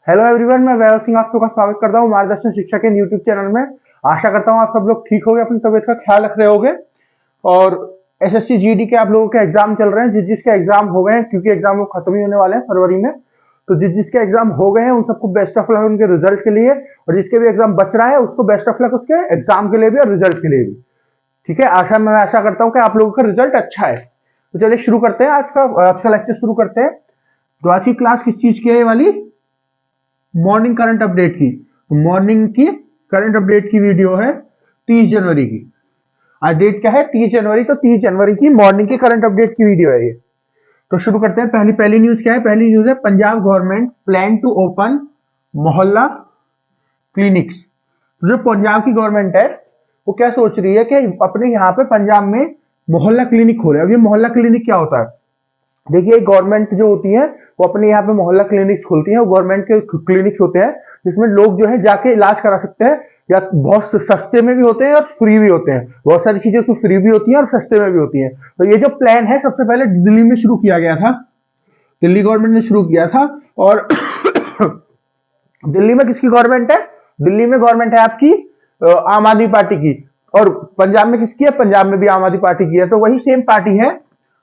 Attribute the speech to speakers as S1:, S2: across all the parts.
S1: Hello everyone, मैं वैभव सिंह आप सबका स्वागत करता हूँ मार्गदर्शन शिक्षा के यूट्यूब चैनल में। आशा करता हूँ आप सब लोग ठीक होगे, अपनी तबीयत का ख्याल रख रहे होगे। और एसएससी जीडी के आप लोगों के एग्जाम चल रहे हैं। जिसके एग्जाम हो गए हैं, क्योंकि एग्जाम खत्म ही होने वाले हैं फरवरी में, तो जिसके एग्जाम हो गए हैं उन सबको बेस्ट ऑफ लक उनके रिजल्ट के लिए। और जिसके भी एग्जाम बच रहा है उसको बेस्ट ऑफ लक उसके एग्जाम के लिए भी और रिजल्ट के लिए भी। ठीक है, मैं आशा करता हूँ कि आप लोगों का रिजल्ट अच्छा है। तो चलिए शुरू करते हैं आज का लेक्चर शुरू करते हैं। तो आज की क्लास किस चीज की है? ये वाली मॉर्निंग करंट अपडेट की। मॉर्निंग की करंट अपडेट की वीडियो है 30 जनवरी की। आज डेट क्या है? 30 जनवरी। तो 30 जनवरी की मॉर्निंग की करंट अपडेट की वीडियो है ये। तो शुरू करते हैं। पहली न्यूज क्या है? पहली न्यूज है Punjab government plan to open mohalla clinics. तो जो पंजाब की गवर्नमेंट है वो क्या सोच रही है कि अपने यहाँ पे पंजाब में मोहल्ला क्लिनिक खोले। अब ये मोहल्ला क्लिनिक क्या होता है? देखिए, गवर्नमेंट जो होती है वो अपने यहाँ पे मोहल्ला क्लिनिक्स खोलती है। वो गवर्नमेंट के क्लिनिक्स होते हैं जिसमें लोग जो है जाके इलाज करा सकते हैं, या बहुत सस्ते में भी होते हैं और फ्री भी होते हैं। बहुत सारी चीजें उसमें फ्री भी होती हैं और सस्ते में भी होती हैं। तो ये जो प्लान है सबसे पहले दिल्ली में शुरू किया गया था, दिल्ली गवर्नमेंट ने शुरू किया था। और दिल्ली में किसकी गवर्नमेंट है? दिल्ली में गवर्नमेंट है आपकी आम आदमी पार्टी की। और पंजाब में किसकी है? पंजाब में भी आम आदमी पार्टी की है। तो वही सेम पार्टी है,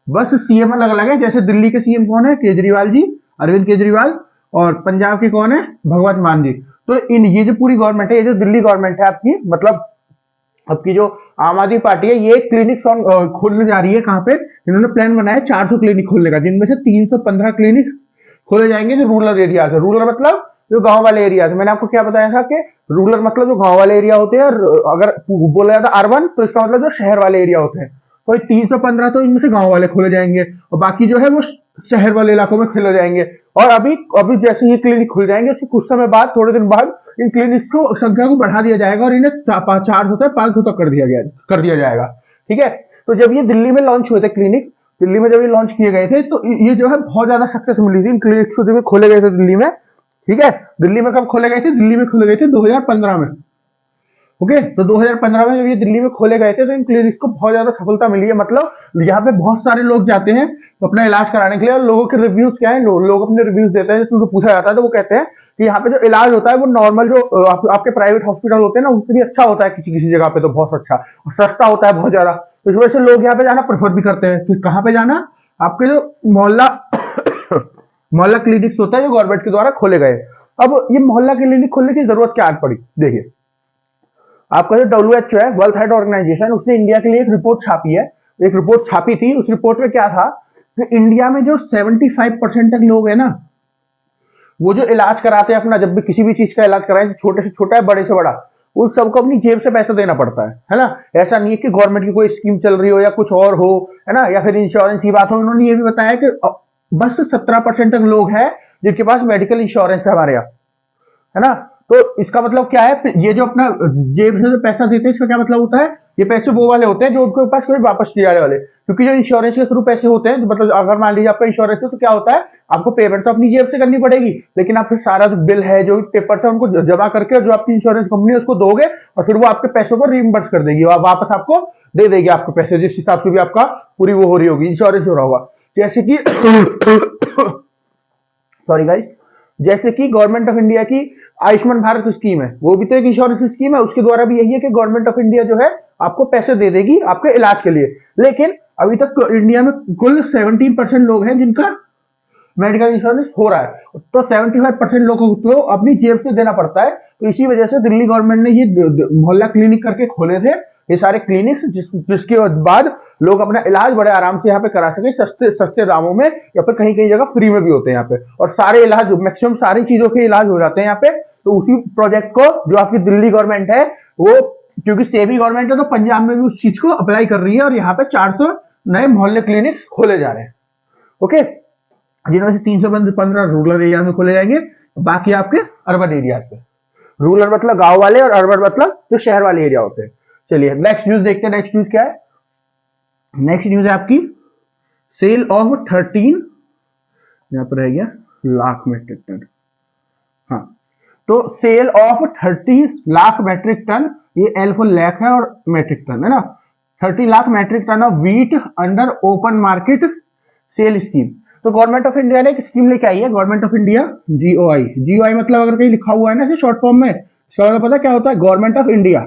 S1: बस सीएम अलग अलग है। जैसे दिल्ली के सीएम कौन है? केजरीवाल जी, अरविंद केजरीवाल। और पंजाब के कौन है? भगवंत मान जी। तो ये जो पूरी गवर्नमेंट है, ये जो दिल्ली गवर्नमेंट है आपकी, मतलब आपकी जो आम आदमी पार्टी है, ये क्लिनिक खोलने जा रही है। कहां पे? इन्होंने प्लान बनाया 400 क्लिनिक खोलने का, जिनमें से 315 क्लिनिक खोले जाएंगे जो रूरल एरिया है। रूरल मतलब जो गांव वाले एरिया है। मैंने आपको क्या बताया था कि रूरल मतलब जो गांव वाले एरिया होते हैं, और अगर बोला जाता अर्बन तो इसका मतलब जो शहर वाले एरिया होते हैं। तो 315 तो इनमें से गांव वाले खोले जाएंगे और बाकी जो है वो शहर वाले इलाकों में खोले जाएंगे। और अभी अभी जैसे ये क्लिनिक खुल जाएंगे उसके कुछ समय बाद, थोड़े दिन बाद, इन क्लिनिक को संख्या को बढ़ा दिया जाएगा और इन्हें 400 से 500 तक कर दिया जाएगा। ठीक है। तो जब ये दिल्ली में लॉन्च हुए थे क्लिनिक, दिल्ली में जब ये लॉन्च किए गए थे, तो ये जो है बहुत ज्यादा सक्सेस मिली थी इन क्लिनिक्स को, जब खोले गए थे दिल्ली में। ठीक है। दिल्ली में कब खोले गए थे? दिल्ली में खोले गए थे 2015 में। ओके। तो 2015 में जब ये दिल्ली में खोले गए थे तो इन क्लिनिक्स को बहुत ज्यादा सफलता मिली है। मतलब यहाँ पे बहुत सारे लोग जाते हैं अपना इलाज कराने के लिए। और लोगों के रिव्यूज क्या है? लोग अपने रिव्यूज देते हैं। जैसे उनको पूछा जाता है तो वो कहते हैं कि यहाँ पे जो इलाज होता है वो नॉर्मल जो आपके प्राइवेट हॉस्पिटल होते हैं ना, उससे भी अच्छा होता है किसी किसी जगह पे, तो बहुत अच्छा और सस्ता होता है बहुत ज्यादा। तो इस वजह से लोग यहाँ पे जाना प्रेफर भी करते हैं। कि कहाँ पे जाना? आपके जो मोहल्ला मोहल्ला क्लिनिक्स होता है जो गवर्नमेंट के द्वारा खोले गए। अब ये मोहल्ला क्लिनिक खोलने की जरूरत क्या पड़ी? देखिए, आपका जो WHO है, वर्ल्ड हेल्थ ऑर्गेनाइजेशन, उसने इंडिया के लिए एक रिपोर्ट छापी है। एक रिपोर्ट छापी थी। उस रिपोर्ट में क्या था कि इंडिया में जो 75% तक लोग है ना, वो जो इलाज कराते हैं अपना, जब भी किसी भी चीज का इलाज कराएं, छोटे से छोटा है बड़े से बड़ा, उन सबको अपनी जेब से पैसा देना पड़ता है ना। ऐसा नहीं है कि गवर्नमेंट की कोई स्कीम चल रही हो या कुछ और हो, है ना, या फिर इंश्योरेंस की बात हो। उन्होंने ये भी बताया कि बस 17% तक लोग हैं जिनके पास मेडिकल इंश्योरेंस है हमारे यहाँ, है ना। तो इसका मतलब क्या है? ये जो अपना जेब से जो पैसा देते हैं, इसका क्या मतलब होता है? ये पैसे वो वाले होते हैं जो उनके पास कभी वापस नहीं आने वाले। क्योंकि जो इंश्योरेंस के थ्रू पैसे होते हैं, मतलब अगर मान लीजिए आपका इंश्योरेंस है, तो क्या होता है? आपको पेमेंट तो अपनी जेब से करनी पड़ेगी, लेकिन आप फिर सारा जो बिल है, जो पेपर है, उनको जमा करके जो आपकी इंश्योरेंस कंपनी है उसको दोगे, और फिर वो आपके पैसों को रीइंबर्स कर देगी, वापस आपको दे देगी आपके पैसे, जिस हिसाब से भी आपका पूरी वो हो रही होगी, इंश्योरेंस हो रहा होगा। जैसे कि सॉरी गाइस, जैसे कि गवर्नमेंट ऑफ इंडिया की आयुष्मान भारत स्कीम है, वो भी तो एक इंश्योरेंस स्कीम है। उसके द्वारा भी यही है कि गवर्नमेंट ऑफ इंडिया जो है आपको पैसे दे देगी आपके इलाज के लिए। लेकिन अभी तक इंडिया में कुल 17% लोग हैं जिनका मेडिकल इंश्योरेंस हो रहा है। तो 75% लोगों को अपनी जेब से देना पड़ता है। तो इसी वजह से दिल्ली गवर्नमेंट ने ये मोहल्ला क्लिनिक करके खोले थे, ये सारे क्लिनिक्स, जिसके बाद लोग अपना इलाज बड़े आराम से यहाँ पे करा सके, सस्ते सस्ते दामों में, या फिर कहीं कहीं जगह फ्री में भी होते हैं यहाँ पे। और सारे इलाज, मैक्सिमम सारी चीजों के इलाज हो जाते हैं यहाँ पे। तो उसी प्रोजेक्ट को जो आपकी दिल्ली गवर्नमेंट है, वो क्योंकि सेमी गवर्नमेंट है, तो पंजाब में भी उस चीज को अप्लाई कर रही है। और यहाँ पे 400 नए मोहल्ले क्लिनिक्स खोले जा रहे हैं। ओके। जिनमें से 315 रूरल एरिया में खोले जाएंगे, बाकी आपके अर्बन एरिया पे। रूरल मतलब गांव वाले और अर्बन मतलब जो शहर वाले एरिया होते हैं। चलिए नेक्स्ट न्यूज देखते हैं। नेक्स्ट न्यूज क्या है? नेक्स्ट न्यूज है आपकी सेल ऑफ 13, यहां पर रह गया, लाख मेट्रिक टन। हाँ, तो sale of 30 lakh metric ton, ये एल फॉर लाख है और मेट्रिक टन है ना। 30 lakh metric ton of wheat under open market sale scheme. तो गवर्नमेंट ऑफ इंडिया ने एक स्कीम लेके आई है, government of India, GOI. GOI मतलब अगर कहीं लिखा हुआ है ना शॉर्ट फॉर्म में, इसका मतलब पता क्या होता है, government of India.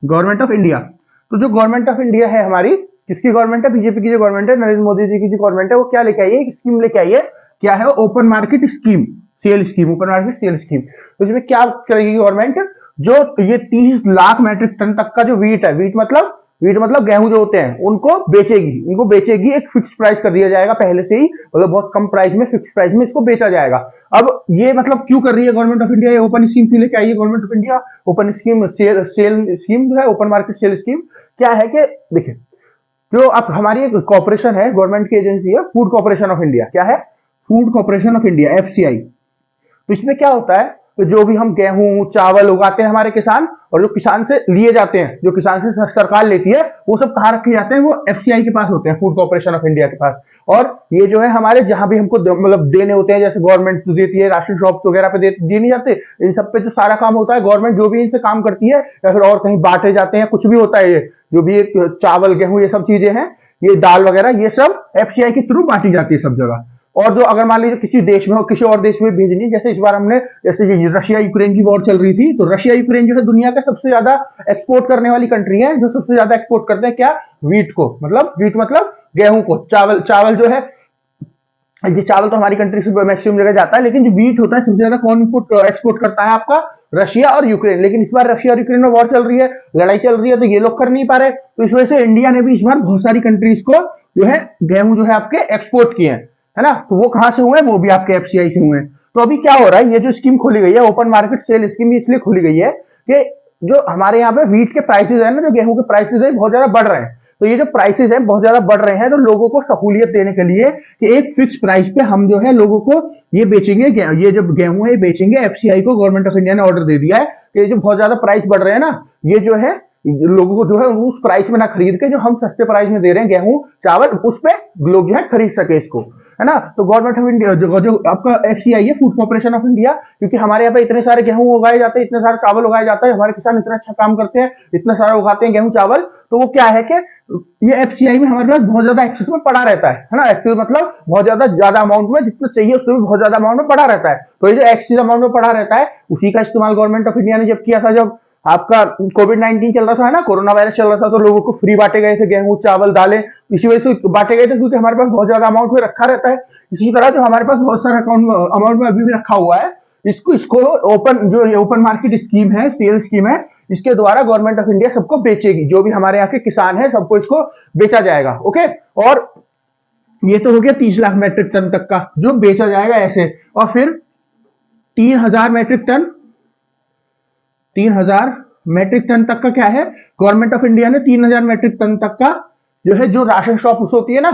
S1: Government of India, तो जो गवर्नमेंट ऑफ इंडिया है हमारी, किसकी गवर्नमेंट है, बीजेपी की जो गवर्नमेंट है, नरेंद्र मोदी जी की जो गवर्नमेंट है, वो क्या लेके आई है, एक स्कीम लेके आई है। क्या है, open market scheme, sale scheme, open market sale scheme. तो इसमें क्या करेगी गवर्नमेंट, जो ये 30 लाख मैट्रिक टन तक का जो वीट है, वीट मतलब गेहूं जो होते हैं, उनको बेचेगी एक फिक्स प्राइस कर दिया जाएगा पहले से ही, मतलब बहुत कम प्राइस में, फिक्स प्राइस में इसको बेचा जाएगा। अब ये मतलब क्यों कर रही है गवर्नमेंट ऑफ इंडिया, ये ओपन स्कीम क्यों लेके आई है government of India, open scheme, sale scheme जो है, ओपन मार्केट सेल स्कीम। क्या है कि देखिए, जो अब हमारी एक कॉर्पोरेशन है, गवर्नमेंट की एजेंसी है, फूड कॉर्पोरेशन ऑफ इंडिया। क्या है, food corporation of India, FCI. तो इसमें क्या होता है, तो जो भी हम गेहूं चावल उगाते हैं हमारे किसान, और जो किसान से लिए जाते हैं, जो किसान से सरकार लेती है, वो सब कहाँ रखे जाते हैं, वो एफसीआई के पास होते हैं, फूड कॉर्पोरेशन ऑफ इंडिया के पास। और ये जो है हमारे जहां भी हमको मतलब देने होते हैं, जैसे गवर्नमेंट देती है, राशन शॉप वगैरह पे दिए नहीं जाते, इन सब पे जो सारा काम होता है, गवर्नमेंट जो भी इनसे काम करती है, या फिर और कहीं बांटे जाते हैं, कुछ भी होता है, ये जो भी चावल गेहूं ये सब चीजें हैं, ये दाल वगैरह, ये सब एफसीआई के थ्रू बांटी जाती है सब जगह। और जो अगर मान लीजिए किसी देश में हो, किसी और देश में भेजनी, जैसे इस बार हमने, जैसे ये रशिया यूक्रेन की वॉर चल रही थी, तो रशिया यूक्रेन जो है दुनिया का सबसे ज्यादा एक्सपोर्ट करने वाली कंट्री है, जो सबसे ज्यादा एक्सपोर्ट करते हैं क्या, वीट को, मतलब वीट मतलब गेहूं को। चावल जो है, ये चावल तो हमारी कंट्री से मैक्सिमम जगह जाता है, लेकिन जो वीट होता है सबसे ज्यादा कौन एक्सपोर्ट करता है, आपका रशिया और यूक्रेन। लेकिन इस बार रशिया और यूक्रेन में वॉर चल रही है, लड़ाई चल रही है, तो ये लोग कर नहीं पा रहे, तो इस वजह से इंडिया ने भी इस बार बहुत सारी कंट्रीज को जो है गेहूं जो है आपके एक्सपोर्ट किए हैं, है ना। तो वो कहां से हुए, वो भी आपके एफसीआई से हुए। तो अभी क्या हो रहा है, ये जो स्कीम खोली गई है, ओपन मार्केट सेल स्कीम, इसलिए खोली गई है कि जो हमारे यहाँ पे वीट के प्राइसेस है ना, जो गेहूं के प्राइसेस है, बहुत ज्यादा बढ़ रहे हैं। तो ये जो प्राइसेस है बहुत ज्यादा बढ़ रहे हैं, तो लोगों को सहूलियत देने के लिए कि एक फिक्स प्राइस पे हम जो है लोगों को ये बेचेंगे, ये जो गेहूं है बेचेंगे। एफसीआई को गवर्नमेंट ऑफ इंडिया ने ऑर्डर दे दिया है कि ये जो बहुत ज्यादा प्राइस बढ़ रहे हैं ना, ये जो है लोगों को जो है उस प्राइस में ना खरीद के, जो हम सस्ते प्राइस में दे रहे हैं गेहूं चावल, उस पे लोग जो है खरीद सके इसको, है ना। तो गवर्नमेंट ऑफ इंडिया जो आपका एफसीआई है, फूड कॉर्पोरेशन ऑफ इंडिया, क्योंकि हमारे यहाँ पे इतने सारे गेहूं उगाए जाते हैं, इतने सारे चावल उगाए जाते हैं, हमारे किसान इतना अच्छा काम करते हैं, इतना सारा उगाते हैं गेहूं चावल, तो वो क्या है कि ये एफसीआई में हमारे पास बहुत ज्यादा एक्सेस में पड़ा रहता है ना। एक्सेस मतलब बहुत ज्यादा अमाउंट में, जितना चाहिए उससे भी बहुत ज्यादा अमाउंट में पड़ा रहता है। तो ये जो एक्सेस अमाउंट में पड़ा रहता है, उसी का इस्तेमाल गवर्नमेंट ऑफ इंडिया ने जब किया था, जब आपका कोविड-19 चल रहा था ना, कोरोना वायरस चल रहा था, तो लोगों को फ्री बांटे गए थे गेहूं चावल दालें, इसी वजह से बांटे गए थे, क्योंकि हमारे पास बहुत ज्यादा अमाउंट में रखा रहता है। इसी तरह जो हमारे पास बहुत सारा अमाउंट में अभी भी रखा हुआ है, इसको ओपन मार्केट स्कीम है, सेल स्कीम है, इसके द्वारा गवर्नमेंट ऑफ इंडिया सबको बेचेगी, जो भी हमारे यहाँ के किसान है सबको इसको बेचा जाएगा। ओके, और ये तो हो गया 30 लाख मैट्रिक टन तक का जो बेचा जाएगा ऐसे। और फिर 3000 मैट्रिक टन तक का क्या है, गवर्नमेंट ऑफ इंडिया ने 3000 मैट्रिक टन तक का जो है, जो राशन शॉप होती है ना,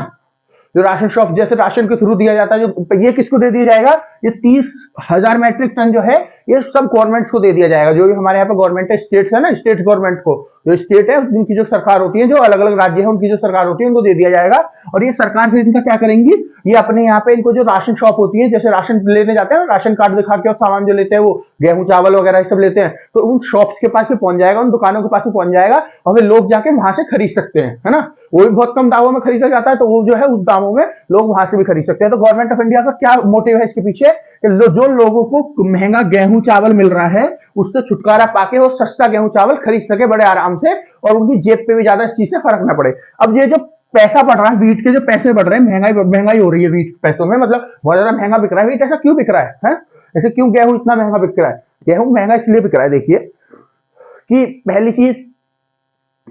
S1: जो राशन शॉप जैसे राशन के थ्रू दिया जाता है, जो ये किसको दे दिया जाएगा, ये 30,000 मैट्रिक टन जो है ये सब गवर्नमेंट्स को दे दिया जाएगा। जो भी हमारे यहाँ पे गवर्नमेंट है, स्टेट्स है ना, स्टेट गवर्नमेंट को, जो स्टेट है उनकी जो सरकार होती है, जो अलग अलग राज्य है उनकी जो सरकार होती है, उनको दे दिया जाएगा। और ये सरकार फिर इनका क्या करेंगी, ये अपने यहाँ पे इनको जो राशन शॉप होती है, जैसे राशन लेने जाते हैं, राशन कार्ड दिखा के और सामान जो लेते हैं, वो गेहूं चावल वगैरह सब लेते हैं, तो उन शॉप्स के पास भी पहुंच जाएगा, उन दुकानों के पास भी पहुंच जाएगा, और फिर लोग जाके वहां से खरीद सकते हैं, है ना। वो भी बहुत कम दामों में खरीदा जाता है, तो वो जो है उस दामों में लोग वहां से भी खरीद सकते हैं। तो गवर्नमेंट ऑफ इंडिया का क्या मोटिव है इसके पीछे, जो लोगों को महंगा गेहूं चावल मिल रहा है उससे छुटकारा पाके वो सस्ता गेहूं चावल खरीद सके बड़े आराम से, और उनकी जेब पे भी ज्यादा इस चीज से फर्क ना पड़े। अब ये जो पैसा बढ़ रहा है, वीट के जो पैसे बढ़ रहे हैं, महंगाई हो रही है वीट पैसों में, मतलब बहुत ज्यादा महंगा बिक रहा है वीट। ऐसा क्यों बिक रहा है? ऐसे क्यों गेहूं इतना महंगा बिक रहा है? गेहूं महंगा इसलिए बिक रहा है, देखिए कि पहली चीज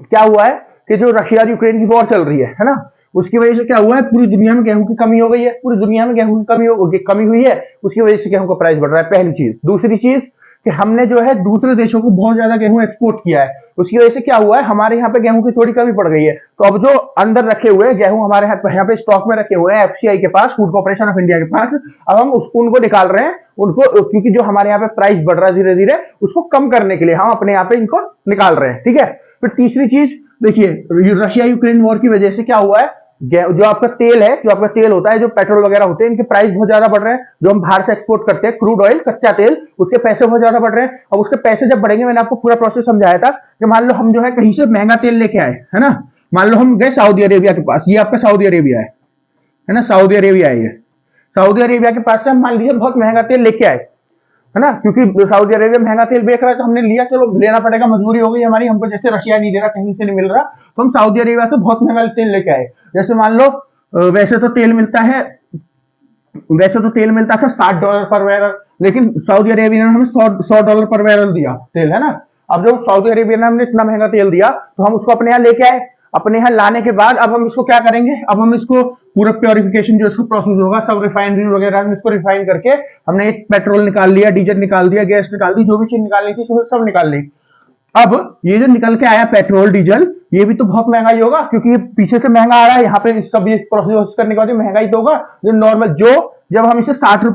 S1: क्या हुआ है कि जो रशिया और यूक्रेन की वॉर चल रही है ना, उसकी वजह से क्या हुआ है, पूरी दुनिया में गेहूं की कमी हो गई है, पूरी दुनिया में गेहूं की कमी हुई है, उसकी वजह से गेहूं का प्राइस बढ़ रहा है, पहली चीज। दूसरी चीज कि हमने जो है दूसरे देशों को बहुत ज्यादा गेहूं एक्सपोर्ट किया है, उसकी वजह से क्या हुआ है, हमारे यहाँ पे गेहूं की थोड़ी कमी पड़ गई है। तो अब जो अंदर रखे हुए गेहूं हमारे यहाँ पे स्टॉक में रखे हुए हैं एफसीआई के पास, फूड कॉर्पोरेशन ऑफ इंडिया के पास, अब हम उनको निकाल रहे हैं, उनको, क्योंकि जो हमारे यहाँ पे प्राइस बढ़ रहा है धीरे धीरे, उसको कम करने के लिए हम अपने यहाँ पे इनको निकाल रहे हैं, ठीक है। फिर तीसरी चीज देखिए, रशिया यूक्रेन वॉर की वजह से क्या हुआ है, जो आपका तेल होता है, जो पेट्रोल वगैरह होते हैं, इनके प्राइस बहुत ज्यादा बढ़ रहे हैं। जो हम बाहर से एक्सपोर्ट करते हैं क्रूड ऑयल, कच्चा तेल, उसके पैसे बहुत ज्यादा बढ़ रहे हैं। अब उसके पैसे जब बढ़ेंगे, मैंने आपको पूरा प्रोसेस समझाया था कि मान लो हम जो है कहीं से महंगा तेल लेके आए, है ना, मान लो हम गए सऊदी अरेबिया के पास, ये आपका सऊदी अरेबिया है ना, सऊदी अरेबिया है ये, सऊदी अरेबिया के पास से हम मान लीजिए बहुत महंगा तेल लेके आए, है ना, क्योंकि सऊदी अरेबिया महंगा तेल बेच रहा है तो हमने लिया, चलो लेना पड़ेगा, मजबूरी हो गई हमारी, हमको जैसे रशिया नहीं दे रहा, कहीं से नहीं मिल रहा, तो हम सऊदी अरेबिया से बहुत महंगा तेल लेके आए। जैसे मान लो वैसे तो तेल मिलता है, वैसे तो तेल मिलता था $60 पर बैरल, लेकिन सऊदी अरेबिया ने हमें $100 पर बैरल दिया तेल, है ना। अब जो सऊदी अरेबिया ने हमने इतना महंगा तेल दिया तो हम उसको अपने यहाँ लेके आए, अपने यहाँ लाने के बाद अब हम इसको क्या करेंगे, अब हम इसको पूरा प्योरिफिकेशन जो इसका प्रोसेस होगा, सब रिफाइनरी वगैरह में इसको रिफाइन करके हमने पेट्रोल निकाल लिया, डीजल निकाल दिया, गैस निकाल दी, जो भी चीज निकालनी थी सब निकाल ली। अब ये जो निकल के आया पेट्रोल डीजल, ये भी तो बहुत महंगा ही होगा, क्योंकि ये पीछे से महंगा आ रहा है, यहाँ पे सब ये प्रोसेस करने के बाद महंगा ही तो होगा। जो नॉर्मल, जो जब हम इसे $60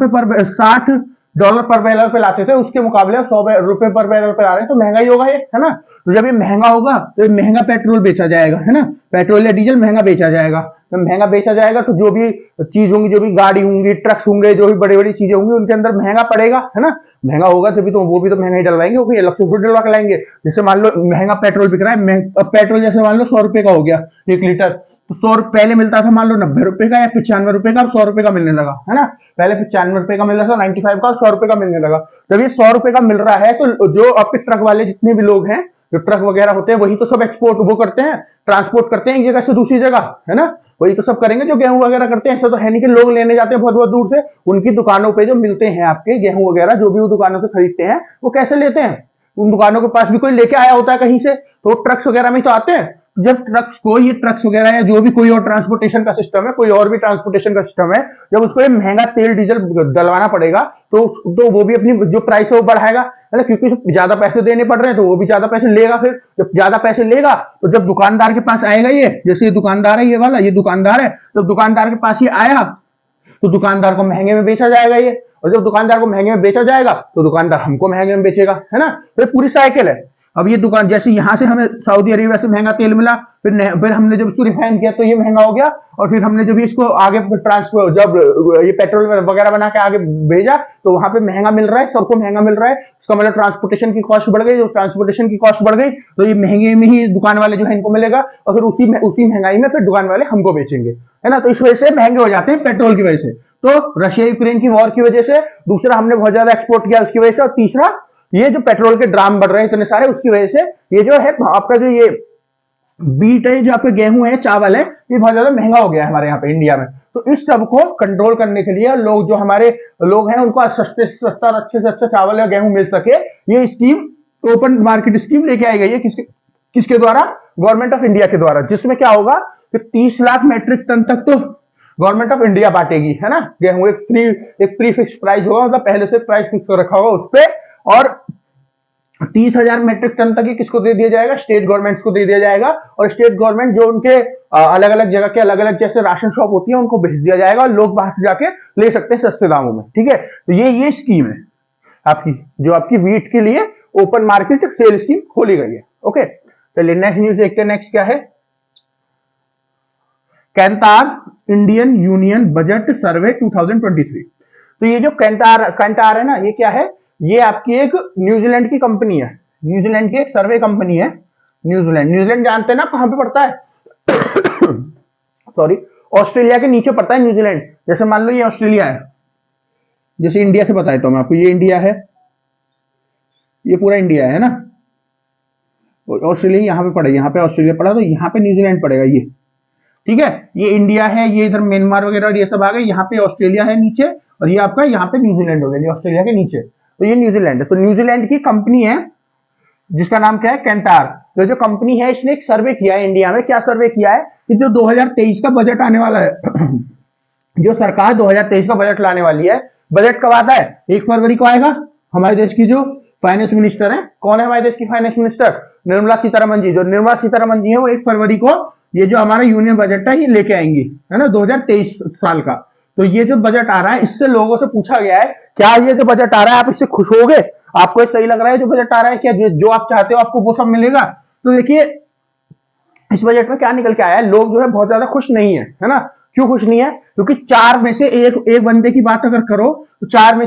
S1: पर बैरल पे लाते थे, उसके मुकाबले $100 पर बैरल पे ला रहे हैं, तो महंगा ही होगा ये, है ना। तो जब ये महंगा होगा तो ये महंगा पेट्रोल बेचा जाएगा, है ना, पेट्रोल या डीजल महंगा बेचा जाएगा। तो महंगा बेचा जाएगा तो जो भी चीज होंगी, जो भी गाड़ी होंगी, ट्रक्स होंगे, जो भी बड़ी बड़ी चीजें होंगी, उनके अंदर महंगा पड़ेगा, है ना। महंगा होगा तभी तो वो भी तो महंगा ही डलवाएंगे, वो अलग से डलवा के लाएंगे। जैसे मान लो महंगा पेट्रोल बिक रहा है, अब पेट्रोल जैसे मान लो ₹100 का हो गया 1 लीटर, तो 100 पहले मिलता था मान लो ₹90 का या ₹95 का, अब ₹100 का मिलने लगा, है ना। पहले ₹95 का मिल रहा था, 95 का, ₹100 का मिलने लगा। जब ये ₹100 का मिल रहा है तो जो आपके ट्रक वाले जितने भी लोग हैं, जो ट्रक वगैरह होते हैं, वही तो सब एक्सपोर्ट वो करते हैं, ट्रांसपोर्ट करते हैं एक जगह से दूसरी जगह, है ना। वही तो सब करेंगे जो गेहूं वगैरह करते हैं। ऐसा तो है नहीं कि लोग लेने जाते हैं बहुत बहुत दूर से, उनकी दुकानों पे जो मिलते हैं आपके गेहूं वगैरह, जो भी वो दुकानों से खरीदते हैं, वो कैसे लेते हैं, उन दुकानों के पास भी कोई लेके आया होता है कहीं से, तो ट्रक्स वगैरह में तो आते हैं। जब ट्रक्स को, ये ट्रक्स वगैरह या जो भी कोई और ट्रांसपोर्टेशन का सिस्टम है, कोई और भी ट्रांसपोर्टेशन का सिस्टम है, जब उसको ये महंगा तेल डीजल डलवाना पड़ेगा तो वो भी अपनी जो प्राइस है वो बढ़ाएगा, है ना, क्योंकि ज्यादा पैसे देने पड़ रहे हैं तो वो भी ज्यादा पैसे लेगा। फिर जब ज्यादा पैसे लेगा तो जब दुकानदार के पास आएगा, ये जैसे ये दुकानदार है, ये वाला ये दुकानदार है, जब दुकानदार के पास ये आया तो दुकानदार को महंगे में बेचा जाएगा ये, और जब दुकानदार को महंगे में बेचा जाएगा तो दुकानदार हमको महंगे में बेचेगा, है ना। तो पूरी साइकिल है। अब ये दुकान, जैसे यहां से हमें सऊदी अरेबिया से महंगा तेल मिला, फिर हमने जब इसको रिफाइन किया तो ये महंगा हो गया, और फिर हमने जब इसको आगे ट्रांसफर, जब ये पेट्रोल वगैरह बना के आगे भेजा तो वहां पे महंगा मिल रहा है, सबको महंगा मिल रहा है। इसका मतलब ट्रांसपोर्टेशन की कॉस्ट बढ़ गई, जो ट्रांसपोर्टेशन की कॉस्ट बढ़ गई तो ये महंगे में ही दुकान वाले जो है इनको मिलेगा, और फिर उसी महंगाई में फिर दुकान वाले हमको बेचेंगे, है ना। तो इस वजह से महंगे हो जाते हैं पेट्रोल की वजह से। तो रशिया यूक्रेन की वॉर की वजह से, दूसरा हमने बहुत ज्यादा एक्सपोर्ट किया उसकी वजह से, और तीसरा ये जो पेट्रोल के ड्राम बढ़ रहे हैं इतने सारे, उसकी वजह से ये जो है आपका जो ये बीट है, जो आपके गेहूं है, चावल है, ये बहुत ज्यादा महंगा हो गया है हमारे यहाँ पे इंडिया में। तो इस सब को कंट्रोल करने के लिए लोग, जो हमारे लोग हैं, उनको सस्ते से सस्ता और अच्छे से अच्छा चावल या गेहूं मिल सके, ये स्कीम, ओपन मार्केट स्कीम लेके आई गई है। किसके द्वारा? गवर्नमेंट ऑफ इंडिया के द्वारा, जिसमें क्या होगा कि 30 लाख मेट्रिक टन तक तो गवर्नमेंट ऑफ इंडिया बांटेगी, है ना, गेहूं। एक प्री फिक्स प्राइस होगा, मतलब पहले से प्राइस फिक्स रखा होगा उस पर, और 30,000 मेट्रिक टन तक ही किसको दे दिया जाएगा? स्टेट गवर्नमेंट को दे दिया जाएगा। और स्टेट गवर्नमेंट जो उनके अलग अलग जगह के अलग अलग जैसे राशन शॉप होती है, उनको भेज दिया जाएगा, और लोग बाहर से जाके ले सकते हैं सस्ते दामों में, ठीक है। तो ये स्कीम है आपकी, जो आपकी वीट के लिए ओपन मार्केट सेल स्कीम खोली गई है। ओके, चलिए नेक्स्ट न्यूज देखते हैं। नेक्स्ट क्या है? कैंटार इंडियन यूनियन बजट सर्वे 2023। तो ये जो कैंटार है ना, ये क्या है? ये आपकी एक न्यूजीलैंड की कंपनी है, न्यूजीलैंड की एक सर्वे कंपनी है। न्यूजीलैंड जानते हैं ना कहां पे पड़ता है? सॉरी, ऑस्ट्रेलिया के नीचे पड़ता है न्यूजीलैंड। जैसे मान लो ये ऑस्ट्रेलिया है, जैसे इंडिया से बताया तो मैं आपको, ये इंडिया है, ये पूरा इंडिया है ना, ऑस्ट्रेलिया यहाँ पे पड़ा, यहाँ पे ऑस्ट्रेलिया पड़ा, तो यहाँ पे न्यूजीलैंड पड़ेगा ये, ठीक है। ये इंडिया है, ये इधर म्यांमार वगैरह ये सब आ गए, यहाँ पे ऑस्ट्रेलिया है नीचे, और ये आपका यहाँ पे न्यूजीलैंड हो गया, ऑस्ट्रेलिया के नीचे, तो ये न्यूजीलैंड है। तो न्यूजीलैंड की कंपनी है जिसका नाम क्या है? कैंटार। तो जो कंपनी है इसने एक सर्वे किया है इंडिया में। क्या सर्वे किया है कि जो 2023 का बजट आने वाला है, जो सरकार 2023 का बजट लाने वाली है, बजट कब आता है? 1 फरवरी को आएगा। हमारे देश की जो फाइनेंस मिनिस्टर है, कौन है हमारे देश की फाइनेंस मिनिस्टर? निर्मला सीतारमन जी। जो निर्मला सीतारमन जी है वो 1 फरवरी को ये जो हमारा यूनियन बजट है ये लेके आएंगी, है ना, 2023 साल का। तो ये जो बजट आ रहा है, इससे लोगों से पूछा गया है, क्या ये जो बजट आ रहा है आप इससे खुश होगे? आपको ये सही लग रहा है जो बजट आ रहा है? क्या जो आप चाहते हो आपको वो सब मिलेगा? तो देखिए इस बजट में क्या निकल के आया है, लोग जो है बहुत ज्यादा खुश नहीं है, है ना। क्यों खुश नहीं है? क्योंकि 4 में से एक बंदे की बात अगर करो तो 4 में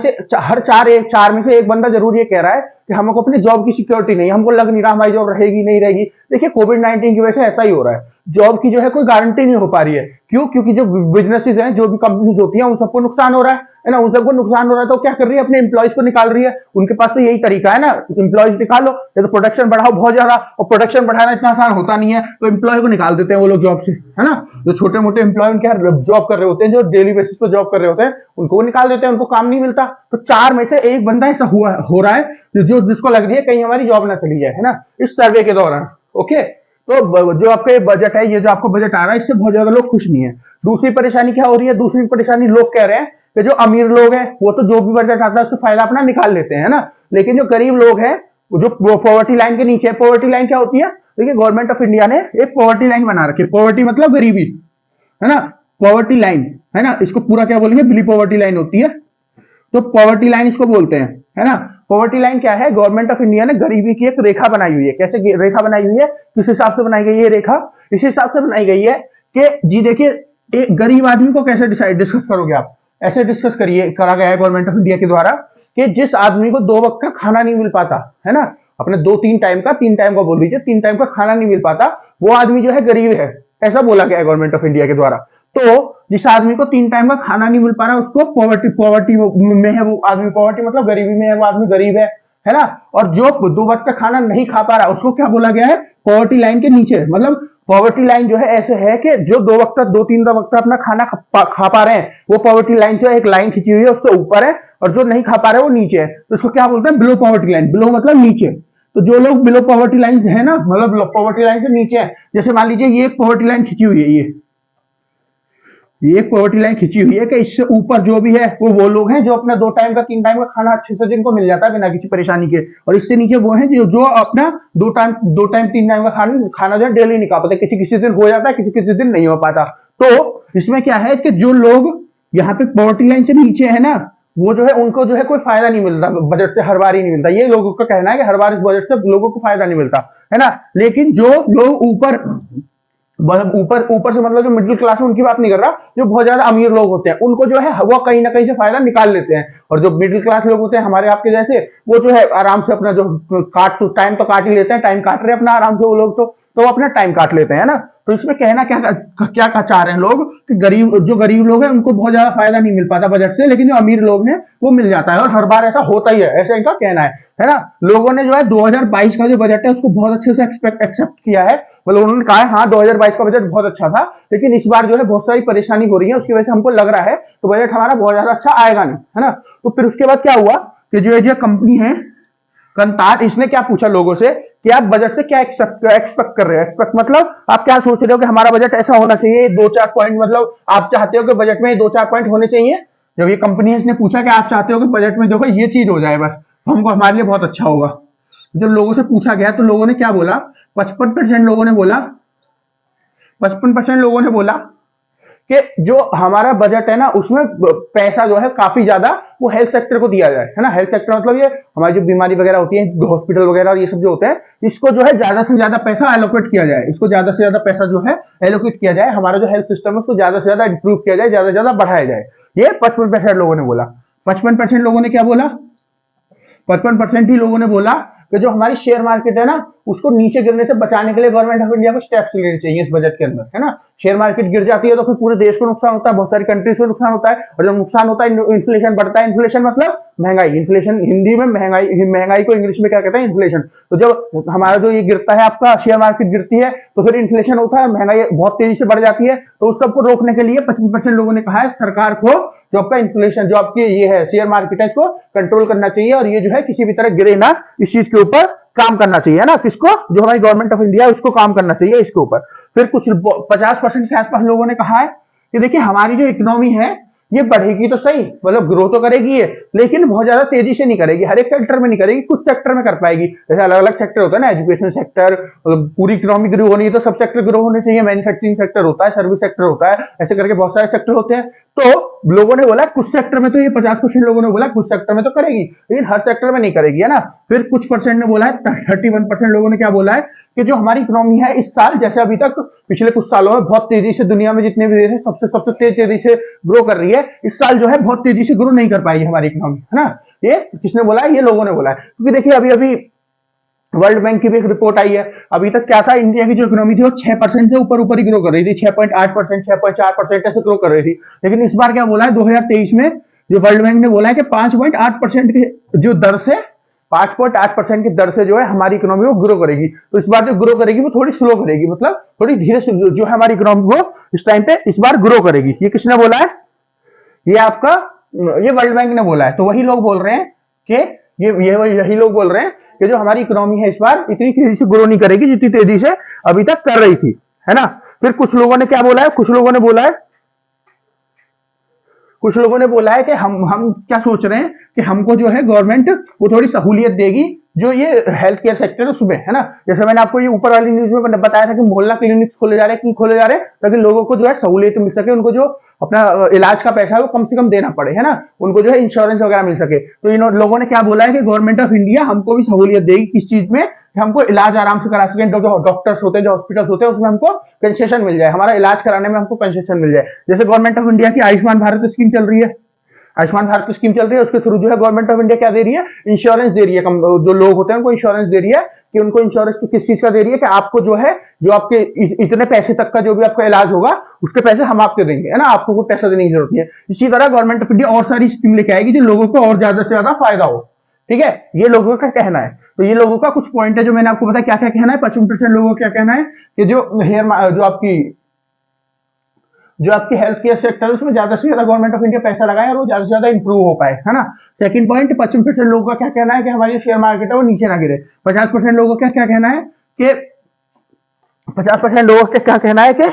S1: से एक बंदा जरूर ये कह रहा है कि हमको अपनी जॉब की सिक्योरिटी नहीं, हमको लग नहीं रहा हमारी जॉब रहेगी नहीं रहेगी। देखिए कोविड-19 की वजह से ऐसा ही हो रहा है, जॉब की जो है कोई गारंटी नहीं हो पा रही है। क्यों? क्योंकि जो बिजनेसेस हैं, जो भी कंपनीज होती हैं, उन सबको नुकसान हो रहा है ना, उन सबको नुकसान हो रहा है, तो क्या कर रही है, अपने एम्प्लॉयज को निकाल रही है। उनके पास तो यही तरीका है ना, एम्प्लॉयज निकालो या तो प्रोडक्शन बढ़ाओ बहुत ज्यादा, और प्रोडक्शन बढ़ाना इतना आसान होता नहीं है, तो एम्प्लॉय को निकाल देते हैं वो लोग जॉब से, है ना। जो छोटे मोटे एम्प्लॉय उनके जॉब कर रहे होते हैं, जो डेली बेसिस पे जॉब कर रहे होते हैं, उनको निकाल देते हैं, उनको काम नहीं मिलता। तो 4 में से 1 बंदा ऐसा हुआ हो रहा है जो जिसको लग रही है कहीं हमारी जॉब ना चली जाए, है ना, इस सर्वे के दौरान। ओके, तो जो आपके बजट है, ये जो आपको बजट आ रहा है, इससे बहुत ज्यादा लोग खुश नहीं है। दूसरी परेशानी क्या हो रही है, दूसरी परेशानी लोग कह रहे हैं कि जो अमीर लोग हैं वो तो जो भी बजट आता है उससे फायदा अपना निकाल लेते हैं, है ना, लेकिन जो गरीब लोग हैं, जो पॉवर्टी लाइन के नीचे है, पॉवर्टी लाइन क्या होती है, देखिए गवर्नमेंट ऑफ इंडिया ने एक पॉवर्टी लाइन बना रखी है। पॉवर्टी मतलब गरीबी, है ना, पॉवर्टी लाइन, है ना, इसको पूरा क्या बोलेंगे, बिली पॉवर्टी लाइन होती है, तो पॉवर्टी लाइन इसको बोलते हैं, है ना। पॉवर्टी लाइन क्या है, गवर्नमेंट ऑफ इंडिया ने गरीबी की एक रेखा बनाई हुई है। कैसे रेखा बनाई हुई है, किस हिसाब से बनाई गई है रेखा, इस हिसाब से बनाई गई है कि जी देखिए, एक गरीब आदमी को कैसे डिस्कस करोगे आप, ऐसे डिस्कस करिए, करा गया है गवर्नमेंट ऑफ इंडिया के द्वारा कि जिस आदमी को 2 वक्त का खाना नहीं मिल पाता, है ना, अपने 2-3 टाइम का, 3 टाइम का बोल लीजिए, 3 टाइम का खाना नहीं मिल पाता, वो आदमी जो है गरीब है, ऐसा बोला गया है गवर्नमेंट ऑफ इंडिया के द्वारा। तो जिस आदमी को 3 टाइम का खाना नहीं मिल पा रहा, उसको पॉवर्टी पॉवर्टी में है वो आदमी, पॉवर्टी मतलब गरीबी में है वो आदमी, गरीब है ना। और जो 2 वक्त का खाना नहीं खा पा रहा, उसको क्या बोला गया है, पॉवर्टी लाइन के नीचे। मतलब पॉवर्टी लाइन जो है ऐसे है कि जो 2 वक्त 2-3 वक्त अपना खाना खा पा रहे हैं, वो पॉवर्टी लाइन जो है एक लाइन खींची हुई है, उससे ऊपर है, और जो नहीं खा पा रहे वो नीचे है, तो उसको क्या बोलते हैं, बिलो पॉवर्टी लाइन। बिलो मतलब नीचे। तो जो लोग बिलो पॉवर्टी लाइन है ना, मतलब पॉवर्टी लाइन से नीचे है, जैसे मान लीजिए ये एक पॉवर्टी लाइन खींची हुई है, ये एक पॉवर्टी लाइन खींची हुई है कि इससे ऊपर जो भी है वो लोग हैं जो अपना 2 टाइम का 3 टाइम का खाना अच्छे से जिनको मिल जाता है बिना किसी परेशानी के, और इससे नीचे वो हैं जो अपना 2 टाइम 3 टाइम का खाना जो है डेली नहीं खा पाते, किसी किसी दिन हो जाता है, किसी किसी दिन नहीं हो पाता। तो इसमें क्या है कि जो लोग यहाँ पे पॉवर्टी लाइन से नीचे है ना, वो जो है उनको जो है कोई फायदा नहीं मिलता बजट से, हर बार ही नहीं मिलता। ये लोगों का कहना है कि हर बार इस बजट से लोगों को फायदा नहीं मिलता, है ना। लेकिन जो लोग ऊपर ऊपर ऊपर से, मतलब जो मिडिल क्लास है उनकी बात नहीं कर रहा, जो बहुत ज्यादा अमीर लोग होते हैं उनको जो है वो कहीं ना कहीं से फायदा निकाल लेते हैं, और जो मिडिल क्लास लोग होते हैं हमारे आपके जैसे, वो जो है आराम से अपना जो टाइम तो काट ही लेते हैं, टाइम काट रहे हैं अपना आराम से वो लोग, तो वो अपना टाइम काट लेते हैं ना। तो इसमें कहना क्या चाह रहे हैं लोग कि जो गरीब लोग हैं उनको बहुत ज्यादा फायदा नहीं मिल पाता बजट से, लेकिन जो अमीर लोग हैं वो मिल जाता है, और हर बार ऐसा होता ही है, ऐसा इनका कहना है ना। लोगों ने जो है 2022 का जो बजट है उसको बहुत अच्छे से एक्सेप्ट किया है, मतलब उन्होंने कहा है हाँ 2022 का बजट बहुत अच्छा था, लेकिन इस बार जो है बहुत सारी परेशानी हो रही है, उसकी वजह से हमको लग रहा है तो बजट हमारा बहुत ज्यादा अच्छा आएगा नहीं, है ना। तो फिर उसके बाद क्या हुआ कि जो कंपनी है कंतात, इसने क्या पूछा लोगों से कि आप बजट से क्या एक्सपेक्ट कर रहे हो। एक्सपेक्ट मतलब आप क्या सोच रहे हो कि हमारा बजट ऐसा होना चाहिए, 2-4 पॉइंट, मतलब आप चाहते हो कि बजट में 2-4 पॉइंट होने चाहिए। जब ये कंपनी है इसने पूछा कि आप चाहते हो कि बजट में देखो ये चीज हो जाए बस, तो हमको हमारे लिए बहुत अच्छा होगा। जब लोगों से पूछा गया तो लोगों ने क्या बोला, 55% लोगों ने बोला, 55% लोगों ने बोला कि जो हमारा बजट है ना उसमें पैसा जो है काफी ज्यादा वो हेल्थ सेक्टर को दिया जाए, है ना। हेल्थ सेक्टर मतलब ये हमारी जो बीमारी वगैरह होती है, हॉस्पिटल वगैरह और ये सब जो होते हैं, इसको जो है ज्यादा से ज्यादा पैसा एलोकेट किया जाए, इसको ज्यादा से ज्यादा पैसा जो है एलोकेट किया जाए, हमारा जो हेल्थ सिस्टम है उसको ज्यादा से ज्यादा इंप्रूव किया जाए, ज्यादा से ज्यादा बढ़ाया जाए। ये 55% लोगों ने बोला। 55% लोगों ने क्या बोला, 55% ही लोगों ने बोला कि जो हमारी शेयर मार्केट है ना उसको नीचे गिरने से बचाने के लिए गवर्नमेंट ऑफ इंडिया को स्टेप्स लेने चाहिए इस बजट के अंदर, है ना। शेयर मार्केट गिर जाती है तो फिर पूरे देश को नुकसान होता है, बहुत सारी कंट्रीज को नुकसान होता है, और जब नुकसान होता है इन्फ्लेशन बढ़ता है। इन्फ्लेशन मतलब महंगाई, इन्फ्लेशन हिंदी में महंगाई को इंग्लिश में क्या कहते हैं, इन्फ्लेशन। तो जब हमारा जो ये गिरता है, आपका शेयर मार्केट गिरती है, तो फिर इन्फ्लेशन होता है, महंगाई बहुत तेजी से बढ़ जाती है। तो उस सबको रोकने के लिए 55% लोगों ने कहा है सरकार को जो आपका इन्फ्लेशन, जो आपकी ये है शेयर मार्केट है, इसको कंट्रोल करना चाहिए, और ये जो है किसी भी तरह गिरे ना, इस चीज के ऊपर काम करना चाहिए, है ना। किसको, जो हमारी गवर्नमेंट ऑफ इंडिया है उसको काम करना चाहिए इसके ऊपर। फिर कुछ 50% के आसपास लोगों ने कहा है कि देखिए हमारी जो इकोनॉमी है ये बढ़ेगी तो सही, मतलब ग्रो तो करेगी ये, लेकिन बहुत ज्यादा तेजी से नहीं करेगी, हर एक सेक्टर में नहीं करेगी, कुछ सेक्टर में कर पाएगी। जैसे अलग अलग सेक्टर होता है ना, एजुकेशन सेक्टर, मतलब पूरी इकोनॉमी ग्रो होनी है तो सब सेक्टर ग्रो होने चाहिए, मैन्युफैक्चरिंग सेक्टर होता है, सर्विस सेक्टर होता है, ऐसे करके बहुत सारे सेक्टर होते हैं। तो लोगों ने बोला कुछ सेक्टर में, तो ये 50% लोगों ने बोला कुछ सेक्टर में तो करेगी, लेकिन हर सेक्टर में नहीं करेगी, है ना। फिर कुछ परसेंट ने बोला है, 31% लोगों ने क्या बोला है कि जो हमारी इकोनॉमी है इस साल, जैसे अभी तक पिछले कुछ सालों में बहुत तेजी से दुनिया में जितने भी देश है सबसे तेजी से ग्रो कर रही है, इस साल जो है बहुत तेजी से ग्रो नहीं कर पाएगी हमारी इकोनॉमी, है ना। ये किसने बोला है? ये लोगों ने बोला है। क्योंकि देखिए अभी अभी वर्ल्ड बैंक की भी एक रिपोर्ट आई है, अभी तक क्या था, इंडिया की जो इकोनॉमी थी वो 6% से ऊपर ऊपर ही ग्रो कर रही थी, 6.8%, 6.4% ऐसे ग्रो कर रही थी। लेकिन इस बार क्या बोला है 2023 में, जो वर्ल्ड बैंक ने बोला है कि 5.8% की जो दर से 5.8% की दर से जो है हमारी इकोनॉमी वो ग्रो करेगी। तो इस बार जो ग्रो करेगी वो थोड़ी स्लो करेगी, मतलब थोड़ी धीरे से जो है हमारी इकोनॉमी वो इस टाइम पे इस बार ग्रो करेगी। ये किसने बोला है? ये आपका ये वर्ल्ड बैंक ने बोला है। तो वही लोग बोल रहे हैं कि यही लोग बोल रहे हैं कि जो हमारी इकोनॉमी है इस बार इतनी तेजी से ग्रो नहीं करेगी जितनी तेजी से अभी तक कर रही थी, है ना। फिर कुछ लोगों ने क्या बोला है, कुछ लोगों ने बोला है कि हम क्या सोच रहे हैं कि हमको जो है गवर्नमेंट वो थोड़ी सहूलियत देगी जो ये हेल्थ केयर सेक्टर है उसमें, है ना। जैसे मैंने आपको ये ऊपर वाली न्यूज में बताया था कि मोहल्ला क्लिनिक्स खोले जा रहे हैं, क्यों खोले जा रहे हैं? ताकि लोगों को जो है सहूलियत मिल सके, उनको जो अपना इलाज का पैसा है वो कम से कम देना पड़े, है ना, उनको जो है इंश्योरेंस वगैरह मिल सके। तो इन लोगों ने क्या बोला है कि गवर्नमेंट ऑफ इंडिया हमको भी सहूलियत देगी किस चीज में, कि हमको इलाज आराम से करा सकें, जो डॉक्टर्स होते हैं, जो हॉस्पिटल्स होते हैं, उसमें हमको कंसेशन मिल जाए, हमारा इलाज कराने में हमको कंसेशन मिल जाए। जैसे गवर्नमेंट ऑफ इंडिया की आयुष्मान भारत स्कीम चल रही है, आयुष्मान भारत की स्कीम चल रही है, उसके थ्रू जो है गवर्नमेंट ऑफ इंडिया क्या दे रही है? इंश्योरेंस दे रही है, जो लोग होते हैं उनको इंश्योरेंस दे रही है। कि उनको इंश्योरेंस किस चीज का दे रही है? कि आपको जो है जो आपके इतने पैसे तक का जो भी आपका इलाज होगा उसके पैसे हम आपको देंगे, है ना, आपको कोई पैसा देने की जरूरत नहीं है। इसी तरह गवर्नमेंट ऑफ इंडिया और सारी स्कीम लेके आएगी जो लोगों को और ज्यादा से ज्यादा फायदा हो। ठीक है, ये लोगों का कहना है। तो ये लोगों का कुछ पॉइंट है जो मैंने आपको बताया क्या क्या कहना है। 55% लोगों का क्या कहना है कि जो आपकी हेल्थ केयर सेक्टर है उसमें ज्यादा से ज्यादा गवर्नमेंट ऑफ इंडिया पैसा लगाए और वो ज्यादा से ज्यादा इंप्रूव हो पाए, है ना। सेकंड पॉइंट, 55% लोगों का क्या कहना है कि हमारी शेयर मार्केट है वो नीचे ना गिरे। 50% लोगों का क्या कहना है कि 50% लोगों का क्या कहना है कि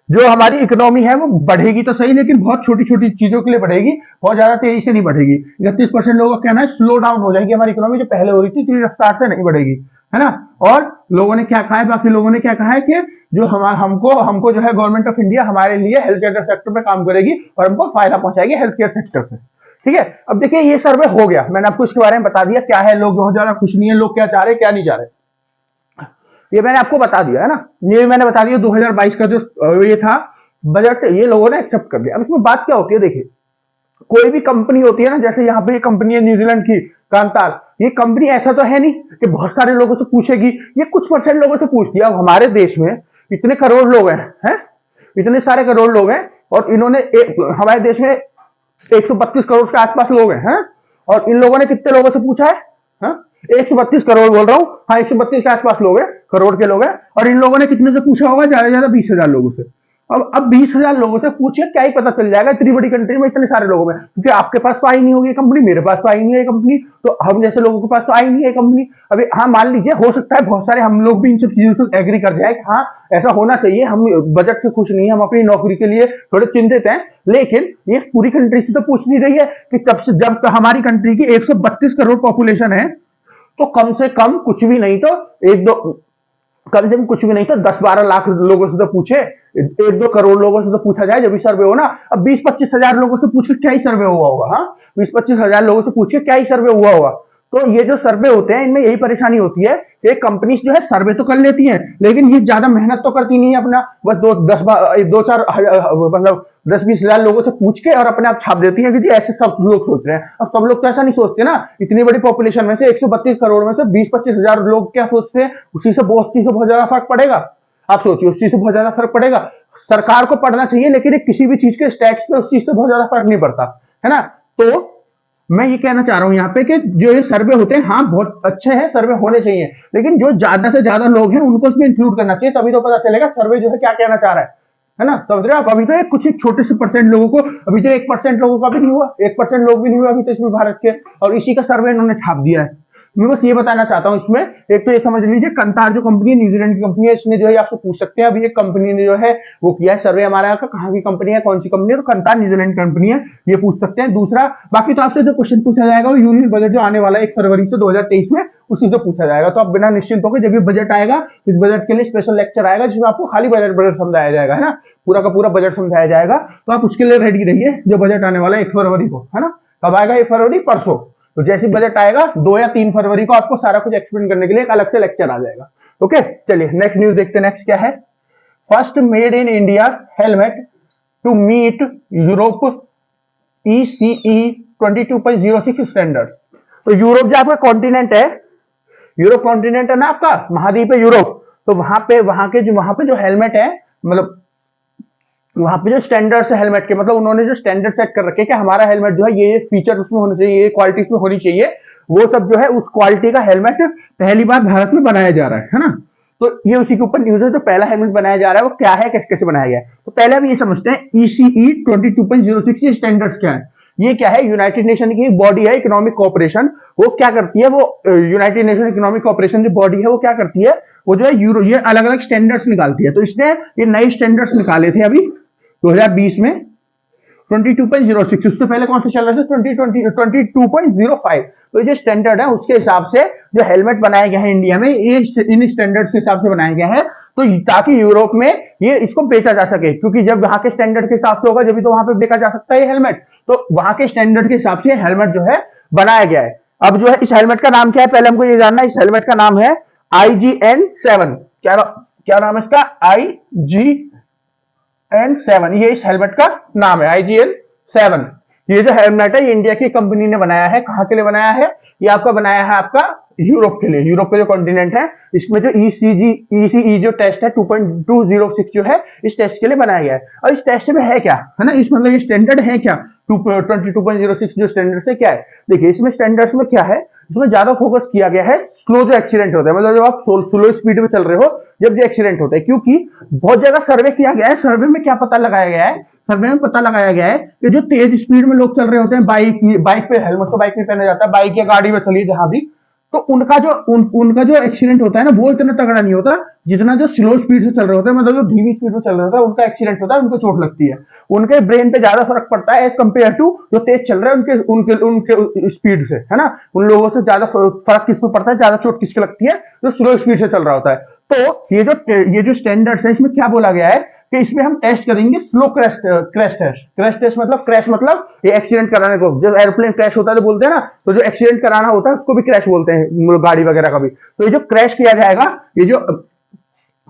S1: जो हमारी इकोनॉमी है वो बढ़ेगी तो सही, लेकिन बहुत छोटी छोटी चीजों के लिए बढ़ेगी, बहुत ज्यादा तेजी से नहीं बढ़ेगी। 31% लोगों का कहना है स्लो डाउन हो जाएगी हमारी इकोनॉमी, जो पहले हो रही थी इतनी रफ्तार से नहीं बढ़ेगी, है ना। और लोगों ने क्या कहा है, बाकी लोगों ने क्या कहा है कि जो हमको हमको जो है गवर्नमेंट ऑफ इंडिया हमारे लिए हेल्थ केयर सेक्टर में काम करेगी और हमको फायदा पहुंचाएगी हेल्थ केयर सेक्टर से। ठीक है, अब देखिए ये सर्वे हो गया, मैंने आपको इसके बारे में बता दिया क्या है, लोग बहुत ज्यादा खुश नहीं है, लोग क्या चाह रहे क्या नहीं चाह रहे, ये मैंने आपको बता दिया, है ना। ये मैंने बता दिया 2022 का जो ये था बजट, ये लोगों ने एक्सेप्ट कर लिया। अब इसमें बात क्या होती है, देखिए कोई भी कंपनी होती है ना, जैसे यहाँ पे ये कंपनी है न्यूजीलैंड की कांतार, ये कंपनी ऐसा तो है नहीं कि बहुत सारे लोगों से पूछेगी, ये कुछ परसेंट लोगों से पूछती है। अब हमारे देश में इतने करोड़ लोग हैं, इतने सारे करोड़ लोग हैं, और इन्होंने हमारे देश में 132 करोड़ के आसपास लोग हैं, और इन लोगों ने कितने लोगों से पूछा है? 132 करोड़ बोल रहा हूँ, हाँ 132 के आसपास लोग हैं, करोड़ के लोग हैं, और इन लोगों ने कितने से पूछा होगा? ज्यादा से ज्यादा 20,000 लोगों से। अब 20,000 लोगों से पूछिए, क्या ही पता चल जाएगा इतनी बड़ी कंट्री में इतने सारे लोगों में, क्योंकि आपके पास तो आई नहीं होगी कंपनी, मेरे पास तो आई नहीं है कंपनी, तो हम जैसे लोगों के पास तो आई नहीं है कंपनी। अभी हाँ मान लीजिए हो सकता है बहुत सारे हम लोग भी इन सब चीजों से एग्री कर जाए कि हाँ ऐसा होना चाहिए, हम बजट से खुश नहीं है, हम अपनी नौकरी के लिए थोड़े चिंतित हैं, लेकिन ये पूरी कंट्री से तो पूछ नहीं रही है कि जब हमारी कंट्री की 132 करोड़ पॉपुलेशन है, तो कम से कम कुछ भी नहीं तो एक दो कम से कम कुछ भी नहीं तो 10-12 लाख लोगों से तो पूछे, 1-2 करोड़ लोगों से तो पूछा जाए जब भी सर्वे हो ना। अब 20-25 हजार लोगों से पूछ के क्या ही सर्वे हुआ होगा? हाँ 20-25 हजार लोगों से पूछ के क्या ही सर्वे हुआ होगा? तो ये जो सर्वे होते हैं इनमें यही परेशानी होती है कि कंपनीज जो है सर्वे तो कर लेती हैं, लेकिन ये ज्यादा मेहनत तो करती नहीं है अपना, बस 2-4 मतलब 10-20 हजार लोगों से पूछ के और अपने आप छाप देती है कि जी ऐसे सब लोग सोच रहे हैं। अब सब लोग तो ऐसा नहीं सोचते ना, इतनी बड़ी पॉपुलेशन में से 132 करोड़ में से 20-25 हजार लोग क्या सोचते हैं, उसी से बहुत ज्यादा फर्क पड़ेगा। आप सोचिए उस चीज से बहुत ज्यादा फर्क पड़ेगा। सरकार को पढ़ना चाहिए, लेकिन किसी भी चीज के स्टैट्स पे उस चीज से बहुत ज्यादा फर्क नहीं पड़ता, है ना। तो मैं ये कहना चाह रहा हूं यहाँ पे कि जो ये सर्वे होते हैं हाँ बहुत अच्छे हैं, सर्वे होने चाहिए, लेकिन जो ज्यादा से ज्यादा लोग हैं उनको इसमें इंक्लूड करना चाहिए, तभी तो पता चलेगा सर्वे जो है क्या कहना चाह रहा है ना। समझ रहे हो आप? अभी तो कुछ एक छोटे से परसेंट लोगों को, अभी तो 1% लोगों का भी नहीं हुआ, 1% लोग भी नहीं हुआ अभी तो इसमें भारत के, और इसी का सर्वे इन्होंने छाप दिया है। मैं बस ये बताना चाहता हूँ इसमें, एक तो ये समझ लीजिए कंतार जो कंपनी है न्यूजीलैंड की कंपनी है, इसने जो है आपसे पूछ सकते हैं, अभी एक कंपनी ने जो है वो किया है सर्वे हमारे यहाँ का, कहाँ की कंपनी है, कौन सी कंपनी है, तो कंतार न्यूजीलैंड कंपनी है, ये पूछ सकते हैं। दूसरा, बाकी तो आपसे जो क्वेश्चन पूछा जाएगा वो यूनियन बजट जो आने वाला है 1 फरवरी से 2023 में, उसी से पूछा जाएगा। तो आप बिना निश्चिंत होकर जब ये बजट आएगा, इस बजट के लिए स्पेशल लेक्चर आएगा जिसमें आपको खाली बजट समझाया जाएगा, है ना, पूरा का पूरा बजट समझाया जाएगा। तो आप उसके लिए रेडी रहिए, जो बजट आने वाला है 1 फरवरी को, है ना। कब आएगा? 1 फरवरी, परसों। तो जैसे बजट आएगा 2 या 3 फरवरी को आपको सारा कुछ एक्सप्लेन करने के लिए एक अलग से लेक्चर आ जाएगा। ओके, चलिए नेक्स्ट न्यूज देखते हैं। नेक्स्ट क्या है? First made in India helmet to meet Europe ECE 22.06 standard. तो यूरोप जो आपका कॉन्टिनेंट है, यूरोप कॉन्टिनेंट है ना आपका, महाद्वीप है यूरोप, तो वहां पे जो हेलमेट है, मतलब वहां पे जो स्टैंडर्ड्स है हेलमेट के, मतलब उन्होंने जो स्टैंडर्ड सेट कर रखे कि हमारा हेलमेट जो है ये फीचर उसमें होने चाहिए, ये क्वालिटी उसमें होनी चाहिए, वो सब जो है उस क्वालिटी का हेलमेट पहली बार भारत में बनाया जा रहा है ना। तो ये उसी के ऊपर न्यूज है। जो पहला हेलमेट बनाया जा रहा है वो क्या है, कैसे कैसे बनाया गया है, तो पहले हम ये समझते हैं ECE 22.06 ये स्टैंडर्ड्स क्या है। ये क्या है, यूनाइटेड नेशन की बॉडी है इकोनॉमिक कोऑपरेशन। वो क्या करती है, वो यूनाइटेड नेशन इकोनॉमिक कोऑपरेशन जो बॉडी है वो क्या करती है, वो जो है यूरो ये अलग अलग स्टैंडर्ड्स निकालती है। तो इसने ये नए स्टैंडर्ड्स निकाले थे अभी 2020 में 22.06। उससे पहले कौन सा चल रहा था, 22.05। तो ये स्टैंडर्ड है उसके हिसाब से जो हेलमेट बनाया गया है इंडिया में, ये इन स्टैंडर्ड्स के हिसाब से बनाया गया है, तो ताकि यूरोप में ये इसको बेचा जा सके, क्योंकि जब वहां के स्टैंडर्ड के हिसाब से होगा जब तो वहां पे बेचा जा सकता है ये हेलमेट। तो वहां के स्टैंडर्ड के हिसाब से हेलमेट जो है बनाया गया है। अब जो है इस हेलमेट का नाम क्या है, पहले हमको ये जानना है। इस हेलमेट का नाम है IGN-7। क्या नाम है इसका, IGN-7, ये इस हेलमेट का नाम है IGN-7। ये जो हेलमेट है ये इंडिया की कंपनी ने बनाया है। कहां के लिए बनाया है, ये आपका बनाया है आपका यूरोप के लिए। यूरोप का जो कॉन्टिनेंट है इसमें जो ECE जो टेस्ट है 2.206 जो है इस टेस्ट के लिए बनाया गया है। और इस टेस्ट में है क्या, है ना, इस मतलब ये स्टैंडर्ड है क्या, 22.06 जो स्टैंडर्ड है क्या है। देखिए इसमें स्टैंडर्ड्स में क्या है, इसमें ज्यादा फोकस किया गया है स्लो जो एक्सीडेंट होता है, मतलब जब आप स्लो स्पीड में चल रहे हो जब जो एक्सीडेंट होता है, क्योंकि बहुत जगह सर्वे किया गया है। सर्वे में क्या पता लगाया गया है, सर्वे में पता लगाया गया है कि जो तेज स्पीड में लोग चल रहे होते हैं, बाइक पे, हेलमेट तो बाइक में पहना जाता है, बाइक या गाड़ी में चलिए जहां भी, तो उनका जो एक्सीडेंट होता है ना वो इतना तगड़ा नहीं होता जितना जो स्लो स्पीड से चल रहे होते हैं, मतलब जो धीमी स्पीड में चल रहे होता है उनका एक्सीडेंट होता है, उनको चोट लगती है। उनके ब्रेन पे ज्यादा फर्क पड़ता है एज कंपेयर टू जो तेज चल रहे हैं उनके उनके उनके स्पीड से, है ना। उन लोगों से ज्यादा फर्क किस पे पड़ता है, ज्यादा चोट किसके लगती है, जो स्लो स्पीड से चल रहा होता है। तो ये जो स्टैंडर्ड्स है इसमें क्या बोला गया है कि इसमें हम टेस्ट करेंगे स्लो क्रैश टेस्ट मतलब क्रैश मतलब ये एक्सीडेंट कराने को, जब एयरप्लेन क्रैश होता है तो बोलते हैं ना, तो जो एक्सीडेंट कराना होता है उसको भी क्रैश बोलते हैं, गाड़ी वगैरह का भी। तो ये जो क्रैश किया जाएगा, ये जो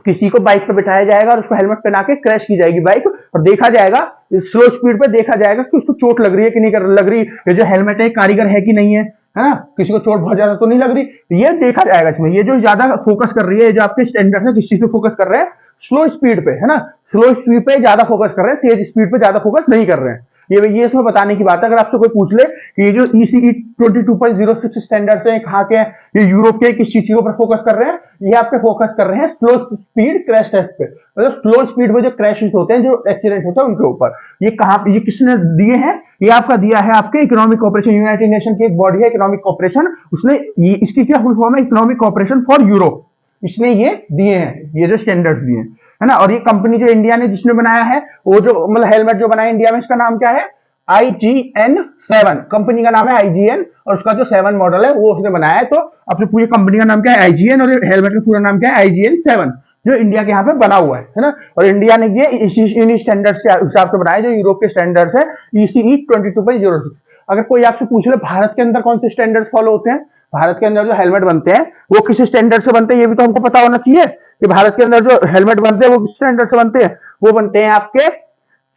S1: किसी को बाइक पे बिठाया जाएगा और उसको हेलमेट पहना के क्रैश की जाएगी बाइक, और देखा जाएगा स्लो स्पीड पे देखा जाएगा कि उसको चोट लग रही है कि नहीं लग रही, ये जो हेलमेट है कारीगर है कि नहीं है ना, किसी को चोट बहुत ज्यादा तो नहीं लग रही, ये देखा जाएगा इसमें। ये जो ज्यादा फोकस कर रही है, जो आपके स्टैंडर्ड है किस चीज पे फोकस कर रहे हैं, स्लो स्पीड पे, है ना, स्लो स्पीड पे ज्यादा फोकस कर रहे हैं, तेज स्पीड पे ज्यादा फोकस नहीं कर रहे हैं। ये इसमें बताने की बात है। अगर आपसे कोई पूछ ले कि ये जो ECE 22.06 स्टैंडर्ड्स हैं कहाँ के हैं, ये यूरोप के किस चीज के ऊपर फोकस कर रहे हैं, ये आप पे फोकस कर रहे हैं स्लो स्पीड क्रैश टेस्ट पे, मतलब स्लो स्पीड में जो क्रैशेस होते हैं, जो एक्सीडेंट होता है उनके ऊपर। ये कहाँ, ये किसने दिए हैं, ये आपका दिया है आपके इकोनॉमिक कोऑपरेशन, यूनाइटेड नेशन की एक बॉडी है इकोनॉमिक कोऑपरेशन, उसने ये इसकी क्या फुल फॉर्म है, इकोनॉमिक कोऑपरेशन फॉर यूरोप, इसने ये दिए हैं, ये जो स्टैंडर्ड्स दिए हैं, है ना। और ये कंपनी जो इंडिया ने जिसने बनाया है, वो जो मतलब हेलमेट जो बनाया इंडिया में, इसका नाम क्या है, IGN-7, कंपनी का नाम है IGN, और उसका जो 7 मॉडल है वो उसने बनाया है। तो अपनी पूरी कंपनी का नाम क्या है, IGN, और हेलमेट का पूरा नाम क्या है, IGN-7, जो इंडिया के यहाँ पे बना हुआ है ना। और इंडिया ने ये इन स्टैंडर्ड्स के हिसाब से बनाया जो यूरोप के स्टैंडर्ड्स है ECE 22.06। अगर कोई आपसे पूछ ले भारत के अंदर कौन से स्टैंडर्ड्स फॉलो होते हैं, भारत के अंदर जो हेलमेट बनते हैं वो किस स्टैंडर्ड से बनते हैं, ये भी तो हमको पता होना चाहिए कि भारत के अंदर जो हेलमेट बनते हैं वो किस स्टैंडर्ड से बनते हैं। वो बनते हैं आपके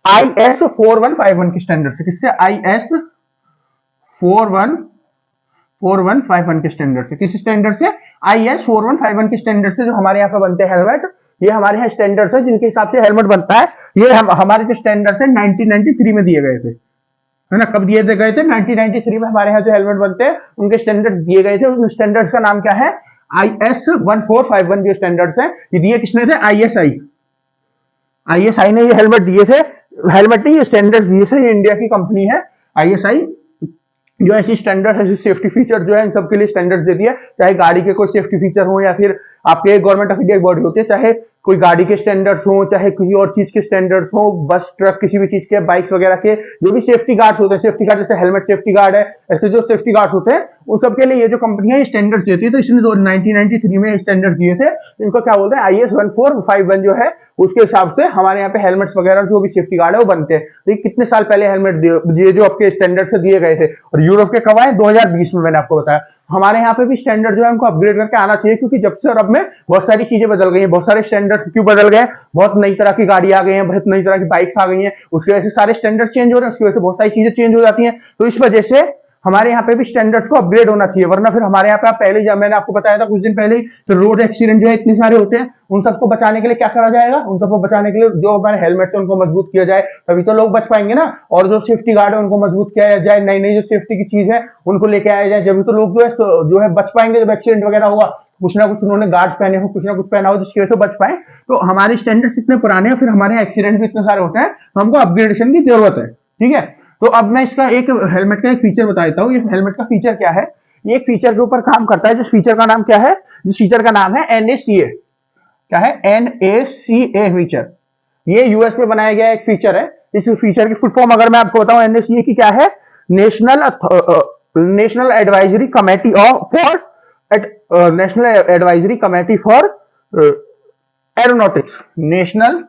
S1: IS 4151 के स्टैंडर्ड से। किससे, IS 4151 के स्टैंडर्ड से। किस स्टैंडर्ड से, IS 4151 के स्टैंडर्ड से जो हमारे यहाँ पे बनते हैं हेलमेट, ये हमारे यहाँ स्टैंडर्ड्स है जिनके हिसाब से हेलमेट बनता है। ये हमारे जो स्टैंडर्ड्स है 1993 में दिए गए थे, है ना। कब दिए गए थे, 1993 में हमारे यहाँ जो हेलमेट बनते हैं उनके स्टैंडर्ड्स दिए गए थे। उन स्टैंडर्ड्स का नाम क्या है, IS 1451 जो स्टैंडर्ड्स है ये दिए किसने थे, ISI ने ये हेलमेट दिए थे। हेलमेट नहीं, ये स्टैंडर्ड्स दिए थे, ये इंडिया की कंपनी है ISI, जो ऐसी स्टैंडर्ड ऐसी सेफ्टी फीचर जो है इन सबके लिए स्टैंडर्ड देती है। चाहे गाड़ी के कोई सेफ्टी फीचर हो या फिर आपके गवर्नमेंट ऑफ इंडिया की बॉडी होती है, चाहे कोई गाड़ी के स्टैंडर्ड्स हो, चाहे किसी और चीज के स्टैंडर्ड्स हो, बस ट्रक किसी भी चीज के, बाइक्स वगैरह के जो भी सेफ्टी गार्ड्स होते हैं, सेफ्टी गार्ड जैसे हेलमेट सेफ्टी गार्ड है, ऐसे जो सेफ्टी गार्ड्स होते हैं उन सबके लिए ये जो कंपनी है स्टैंडर्ड्स देती है। तो इसने 1993 में स्टैंडर्ड दिए थे, इनको क्या बोलते हैं, IS 1451 जो है उसके हिसाब से हमारे यहाँ पे हेलमेट्स वगैरह जो भी सेफ्टी गार्ड है वो बनते हैं। तो कितने साल पहले हेलमेट ये जो आपके स्टैंडर्ड से दिए गए थे, और यूरोप के कब आए, 2020 में, मैंने आपको बताया। हमारे यहाँ पे भी स्टैंडर्ड जो है हमको अपग्रेड करके आना चाहिए, क्योंकि जब से और अब में बहुत सारी चीजें बदल गई हैं। बहुत सारे स्टैंडर्ड क्यों बदल गए हैं, बहुत नई तरह की गाड़ी आ गई है, बहुत नई तरह की बाइक्स आ गई हैं, उसकी वजह से सारे स्टैंडर्ड चेंज हो रहे हैं, उसकी वजह से बहुत सारी चीजें चेंज हो जाती हैं। तो इस वजह से हमारे यहाँ पे भी स्टैंडर्ड्स को अपग्रेड होना चाहिए, वरना फिर हमारे यहाँ पे आप पहले, जब मैंने आपको बताया था कुछ दिन पहले ही, तो रोड एक्सीडेंट जो है इतने सारे होते हैं, उन सबको बचाने के लिए क्या करा जाएगा, उन सबको बचाने के लिए जो हमारे हेलमेट है उनको मजबूत किया जाए, तभी तो लोग बच पाएंगे ना। और जो सेफ्टी गार्ड है उनको मजबूत किया जाए, नई नई जो सेफ्टी की चीज है उनको लेके आया जाए, जब तो लोग जो है बच पाएंगे। जब एक्सीडेंट वगैरह होगा कुछ ना कुछ उन्होंने गार्ड पहने हो, कुछ ना कुछ पहना हो जिसकी वजह से बच पाए। तो हमारे स्टैंडर्ड्स इतने पुराने हैं, फिर हमारे एक्सीडेंट भी इतने सारे होते हैं, तो हमको अपग्रेडेशन की जरूरत है। ठीक है, तो अब मैं इसका एक हेलमेट का एक फीचर बता देता हूँ। ये हेलमेट का फीचर क्या है, ये एक फीचर के ऊपर काम करता है, जिस फीचर का नाम क्या है, जिस फीचर का नाम है NACA। क्या है, NACA फीचर। ये यूएस में बनाया गया एक फीचर है। इस फीचर की फुल फॉर्म अगर मैं आपको बताऊं NACA की क्या है, national advisory committee for national advisory committee for aeronautics. National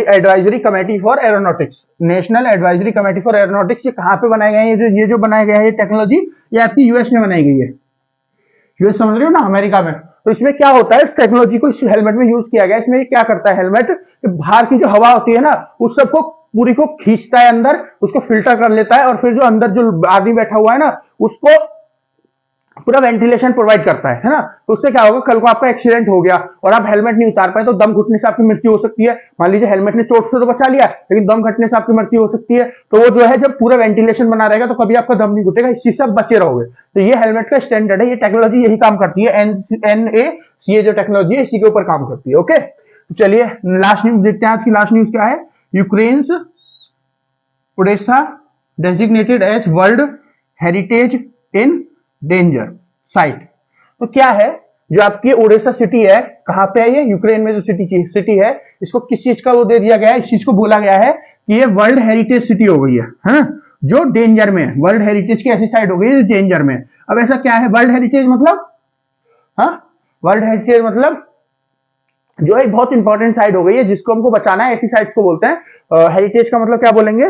S1: advisory committee for aeronautics. National advisory committee for aeronautics. ये कहां पे बनाया गया है, ये जो बनाया गया है ये टेक्नोलॉजी, ये आपकी यूएस में बनाई गई है। यूएस समझ रहे हो ना, अमेरिका में। तो इसमें क्या होता है, इस टेक्नोलॉजी को इस हेलमेट में यूज किया गया है। इसमें क्या करता है हेलमेट, कि बाहर की जो हवा होती है ना उस सबको पूरी को खींचता है अंदर, उसको फिल्टर कर लेता है, और फिर जो अंदर जो आदमी बैठा हुआ है ना उसको पूरा वेंटिलेशन प्रोवाइड करता है ना। तो उससे क्या होगा, कल को आपका एक्सीडेंट हो गया और आप हेलमेट नहीं उतार पाए तो दम घुटने से आपकी मृत्यु हो सकती है। मान लीजिए हेलमेट ने चोट से तो बचा लिया, लेकिन दम घुटने से आपकी मृत्यु हो सकती है। तो वो जो है जब पूरा वेंटिलेशन बना रहेगा तो कभी आपका दम नहीं घुटेगा, इस चीज से आप बचे रहोगे। तो ये हेलमेट का स्टैंडर्ड है, ये टेक्नोलॉजी यही काम करती है। NACA जो टेक्नोलॉजी है इसी के ऊपर काम करती है। ओके, तो चलिए लास्ट न्यूज देखते हैं। आज की लास्ट न्यूज क्या है, Ukraine's Odesa designated as world heritage in danger site. तो क्या है, जो आपकी ओडेसा सिटी है, कहां पे है ये, यूक्रेन में जो सिटी है, इसको किस चीज का वो दे दिया गया है, इस चीज को बोला गया है कि ये वर्ल्ड हेरिटेज सिटी हो गई है ना, जो डेंजर में है। वर्ल्ड हेरिटेज की ऐसी साइट हो गई है जो डेंजर में। अब ऐसा क्या है वर्ल्ड हेरिटेज मतलब, हाँ वर्ल्ड हेरिटेज मतलब जो है बहुत इंपॉर्टेंट साइट हो गई है जिसको हमको बचाना है, ऐसी साइट्स को बोलते हैं। हेरिटेज का मतलब क्या बोलेंगे,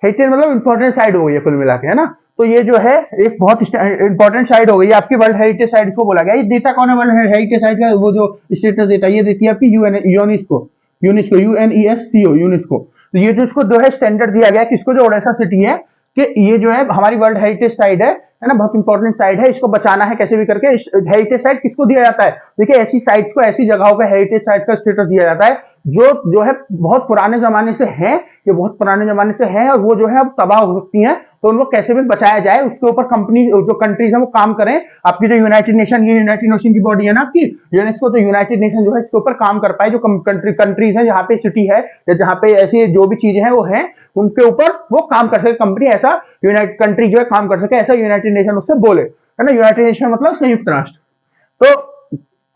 S1: हेरिटेज मतलब इंपॉर्टेंट साइट हो गई है कुल मिला के, है ना। तो ये जो है एक बहुत इंपॉर्टेंट साइट हो गई है आपकी, वर्ल्ड हेरिटेज साइट इसको बोला गया। ये देता कौन है वर्ल्ड हेरिटेज साइट का, वो जो स्टेटस देता है ये देती है आपकी यूनेस्को, यूनेस्को। तो ये जो इसको जो है स्टैंडर्ड दिया गया किसको, जो ओडेसा सिटी है, कि ये जो है हमारी वर्ल्ड हेरिटेज साइट है ना, बहुत इंपॉर्टेंट साइट है, इसको बचाना है कैसे भी करके। हेरिटेज साइट किसको दिया जाता है, देखिए ऐसी साइट्स को, ऐसी जगहों का हेरिटेज साइट का स्टेटस दिया जाता है जो है बहुत पुराने जमाने से है, ये बहुत पुराने जमाने से है, और वो जो है अब तबाह हो सकती है, तो उनको कैसे भी बचाया जाए उसके ऊपर कंपनी जो कंट्रीज है वो काम करें। आपकी जो यूनाइटेड नेशन, ये यूनाइटेड नेशन की बॉडी है ना आपकी यूनेस्को, तो यूनाइटेड नेशन जो है इसके ऊपर काम कर पाए। जो कंट्रीज है जहाँ पे सिटी है या जहाँ पे ऐसी जो भी चीजें हैं वो है, उनके ऊपर वो काम कर सके कंपनी, ऐसा यूनाइटेड कंट्री जो है काम कर सके, ऐसा यूनाइटेड नेशन उससे बोले, है ना। यूनाइटेड नेशन मतलब संयुक्त राष्ट्र। तो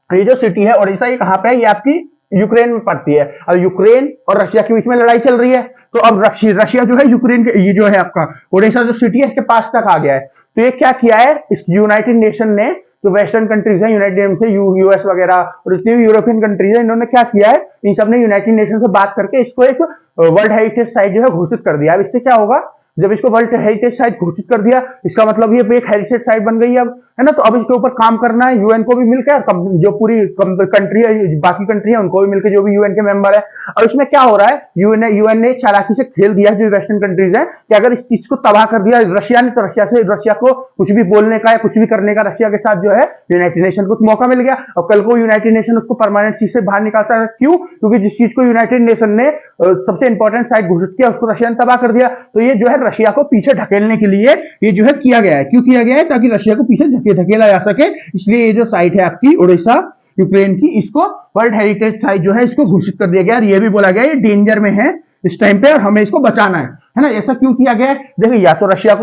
S1: ये जो सिटी है ओडिशा, ये कहाँ पे है, ये आपकी यूक्रेन में पड़ती है। अब यूक्रेन और रशिया के बीच में लड़ाई चल रही है, तो अब रशिया जो है यूक्रेन के, ये जो है आपका ओडिशा जो सिटी है इसके पास तक आ गया है। तो ये क्या किया है, इस यूनाइटेड नेशन ने, जो वेस्टर्न कंट्रीज है यूनाइटेड नेशन, यूएस वगैरह और जितनी भी यूरोपियन कंट्रीज है, इन्होंने क्या किया है, इन सब ने यूनाइटेड नेशन से बात करके इसको एक वर्ल्ड हेरिटेज साइट जो है घोषित कर दिया। अब इससे क्या होगा, जब इसको वर्ल्ड हेरिटेज साइट घोषित कर दिया, इसका मतलब ये एक हेरिटेज साइट बन गई अब, है ना। तो अब इसके ऊपर काम करना है यूएन को भी मिलकर, जो पूरी कंट्री है, बाकी कंट्री है उनको भी मिलकर, जो भी यूएन के मेंबर है। और इसमें क्या हो रहा है, यूएन ने चालाकी से खेल दिया है जो वेस्टर्न कंट्रीज है, कि अगर इस चीज को तबाह कर दिया रशिया ने, तो रशिया को कुछ भी बोलने का या कुछ भी करने का रशिया के साथ जो है यूनाइटेड नेशन को मौका मिल गया। और कल को यूनाइटेड नेशन उसको परमानेंट चीज से बाहर निकालता है। क्यों, क्योंकि जिस चीज को यूनाइटेड नेशन ने सबसे इंपॉर्टेंट साइट घोषित किया उसको रशिया ने तबाह कर दिया। तो ये जो है रशिया को पीछे ढकेलने के लिए ये जो है किया गया है। क्यों किया गया है, ताकि रशिया को पीछे ढकेला जा सके। इसलिए ये जो साइट है आपकी ओडिशा यूक्रेन की, इसको वर्ल्ड हेरिटेज साइट जो है इसको घोषित कर दिया गया। ये भी बोला गया ये डेंजर में है इस टाइम पे और हमें इसको बचाना है ना। ऐसा क्यों किया गया है, देखिए या तो रशिया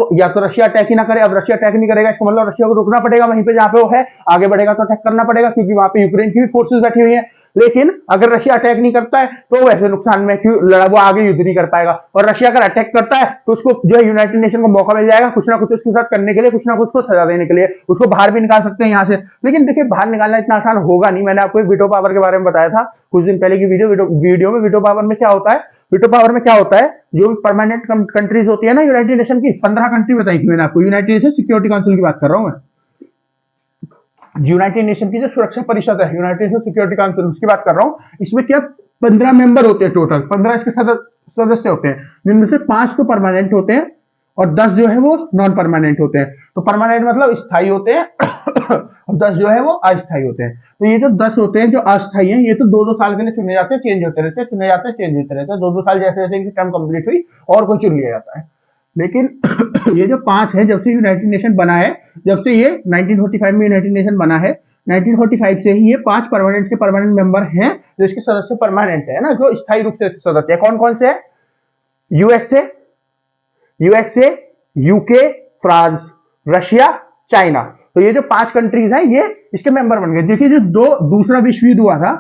S1: अटैक ही ना करे। अब रशिया अटैक नहीं करेगा, इसका मतलब रशिया को रुकना पड़ेगा वहीं पे जहां पे वो है, आगे बढ़ेगा तो अटैक करना पड़ेगा, क्योंकि वहां पे यूक्रेन की भी फोर्सेस बैठी हुई है। लेकिन अगर रशिया अटैक नहीं करता है तो वैसे नुकसान में क्यों लड़ा, वो आगे युद्ध नहीं कर पाएगा। और रशिया अगर अटैक करता है तो उसको जो है यूनाइटेड नेशन को मौका मिल जाएगा कुछ ना कुछ उसके साथ करने के लिए, कुछ ना कुछ को सजा देने के लिए। उसको बाहर भी निकाल सकते हैं यहाँ से, लेकिन देखिए बाहर निकालना इतना आसान होगा नहीं। मैंने आपको एक वीटो पावर के बारे में बताया था कुछ दिन पहले की वीडियो में। वीटो पावर में क्या होता है, वीटो पावर में क्या होता है, जो भी परमानेंट कंट्रीज होती है ना यूनाइटेड नेशन की, 15 कंट्री बताई थी मैंने आपको, यूनाइटेड नेशन सिक्योरिटी काउंसिल की बात कर रहा हूं मैं, यूनाइटेड नेशन की जो सुरक्षा परिषद है, यूनाइटेड नेशन सिक्योरिटी काउंसिल, उसकी बात कर रहा हूं। इसमें क्या 15 मेंबर होते हैं टोटल, 15 इसके सदस्य होते हैं, जिनमें से 5 तो परमानेंट होते हैं और 10 जो है वो नॉन परमानेंट होते हैं। तो परमानेंट मतलब स्थायी होते हैं और 10 जो है वो अस्थायी होते हैं। तो ये जो 10 होते हैं जो अस्थायी हैं, ये तो 2-2 साल के लिए चुने जाते हैं, चेंज होते रहते हैं, चुने जाते हैं, चेंज होते रहते हैं, 2-2 साल जैसे जैसे इनकी टर्म कंप्लीट हुई और कोई चुन लिया जाता है। लेकिन ये जो 5 है, जब से यूनाइटेड नेशन बना है, जब से ये 1945 में यूनाइटेड नेशन बना है, 1945 से ही ये 5 परमानेंट के परमानेंट मेंबर हैं, जो इसके सदस्य परमानेंट है ना, जो स्थायी रूप से सदस्य है। कौन कौन से है? USA, UK, France, Russia, China. तो ये जो 5 कंट्रीज हैं, ये इसके मेंबर बन गए। देखिए जो दूसरा विश्व युद्ध हुआ था,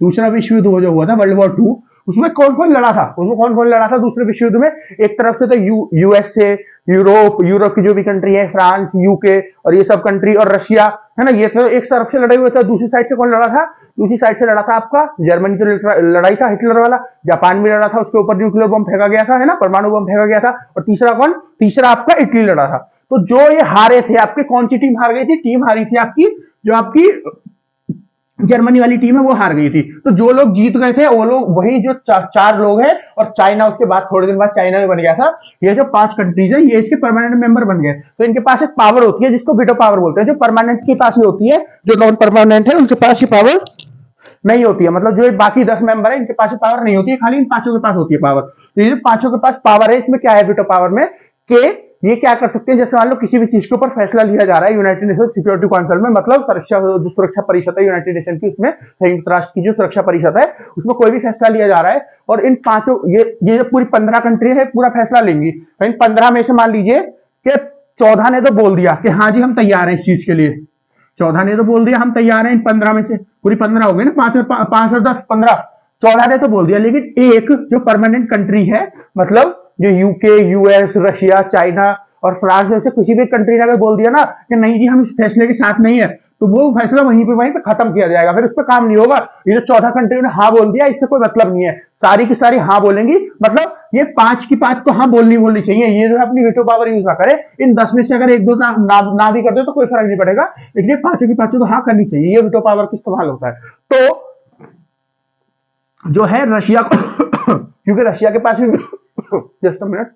S1: दूसरा विश्व युद्ध जो हुआ था वर्ल्ड वॉर 2, उसमें कौन कौन लड़ा था? उसमें कौन कौन लड़ा था दूसरे विश्व युद्ध में? एक तरफ से तो यूएसए, यूरोप की जो भी कंट्री है, फ्रांस, यूके और ये सब कंट्री, और रशिया, है ना, ये तो एक तरफ से लड़ाई हुआ था। दूसरी साइड से कौन लड़ा था? दूसरी साइड से लड़ा था आपका जर्मनी, तो लड़ाई था हिटलर वाला। जापान भी लड़ा था, उसके ऊपर न्यूक्लियर बम फेंका गया था, है ना, परमाणु बम फेंका गया था। और तीसरा कौन? तीसरा आपका इटली लड़ा था। तो जो ये हारे थे आपके, कौन सी टीम हार गई थी? टीम हारी थी आपकी, जो आपकी जर्मनी वाली टीम है, वो हार गई थी। तो जो लोग जीत गए थे वो लोग वही जो 4 लोग हैं, और चाइना उसके बाद थोड़े दिन बाद चाइना भी बन गया था। ये जो 5 कंट्रीज है, ये इसके परमानेंट मेंबर बन गए। तो इनके पास एक पावर होती है जिसको वीटो पावर बोलते हैं, जो परमानेंट के पास ही होती है, जो नॉन परमानेंट है उनके पास ये पावर नहीं होती है। मतलब जो बाकी 10 मेंबर है, इनके पास पावर नहीं होती है, खाली इन 5 के पास होती है पावर। तो ये 5 के पास पावर है, इसमें क्या है वीटो पावर में, कि ये क्या कर सकते हैं, जैसे मान लो किसी भी चीज के ऊपर फैसला लिया जा रहा है यूनाइटेड नेशन सिक्योरिटी काउंसिल में, मतलब सुरक्षा परिषद है यूनाइटेड नेशन की, उसमें संयुक्त राष्ट्र की जो सुरक्षा परिषद है, उसमें कोई भी फैसला लिया जा रहा है, और इन 5 ये जो पूरी 15 कंट्री है पूरा फैसला लेंगी। तो इन 15 में से मान लीजिए कि 14 ने तो बोल दिया कि हाँ जी हम तैयार हैं इस चीज के लिए, 14 ने तो बोल दिया हम तैयार हैं, इन 15 में से पूरी 15 हो गई ना, 5 और 10 15, 14 ने तो बोल दिया। लेकिन एक जो परमानेंट कंट्री है, मतलब जो यूके, यूएस, रशिया, चाइना और फ्रांस जैसे किसी भी कंट्री ने अगर बोल दिया ना कि नहीं जी हम इस फैसले के साथ नहीं है, तो वो फैसला वहीं पे खत्म किया जाएगा, फिर उस पर काम नहीं होगा। ये जो 14 कंट्री ने हाँ बोल दिया, इससे कोई मतलब नहीं है, सारी की सारी हाँ बोलेंगी, मतलब ये 5 की 5 तो हाँ बोलनी चाहिए। ये जो अपनी वीटो पावर यूज ना करे, इन 10 में से अगर 1-2 ना भी कर दे तो कोई फर्क नहीं पड़ेगा, लेकिन ये 5 की 5 तो हाँ करनी चाहिए। ये वीटो पावर का इस्तेमाल होता है। तो जो है रशिया को क्योंकि रशिया के पास भी जस्ट अ मिनट,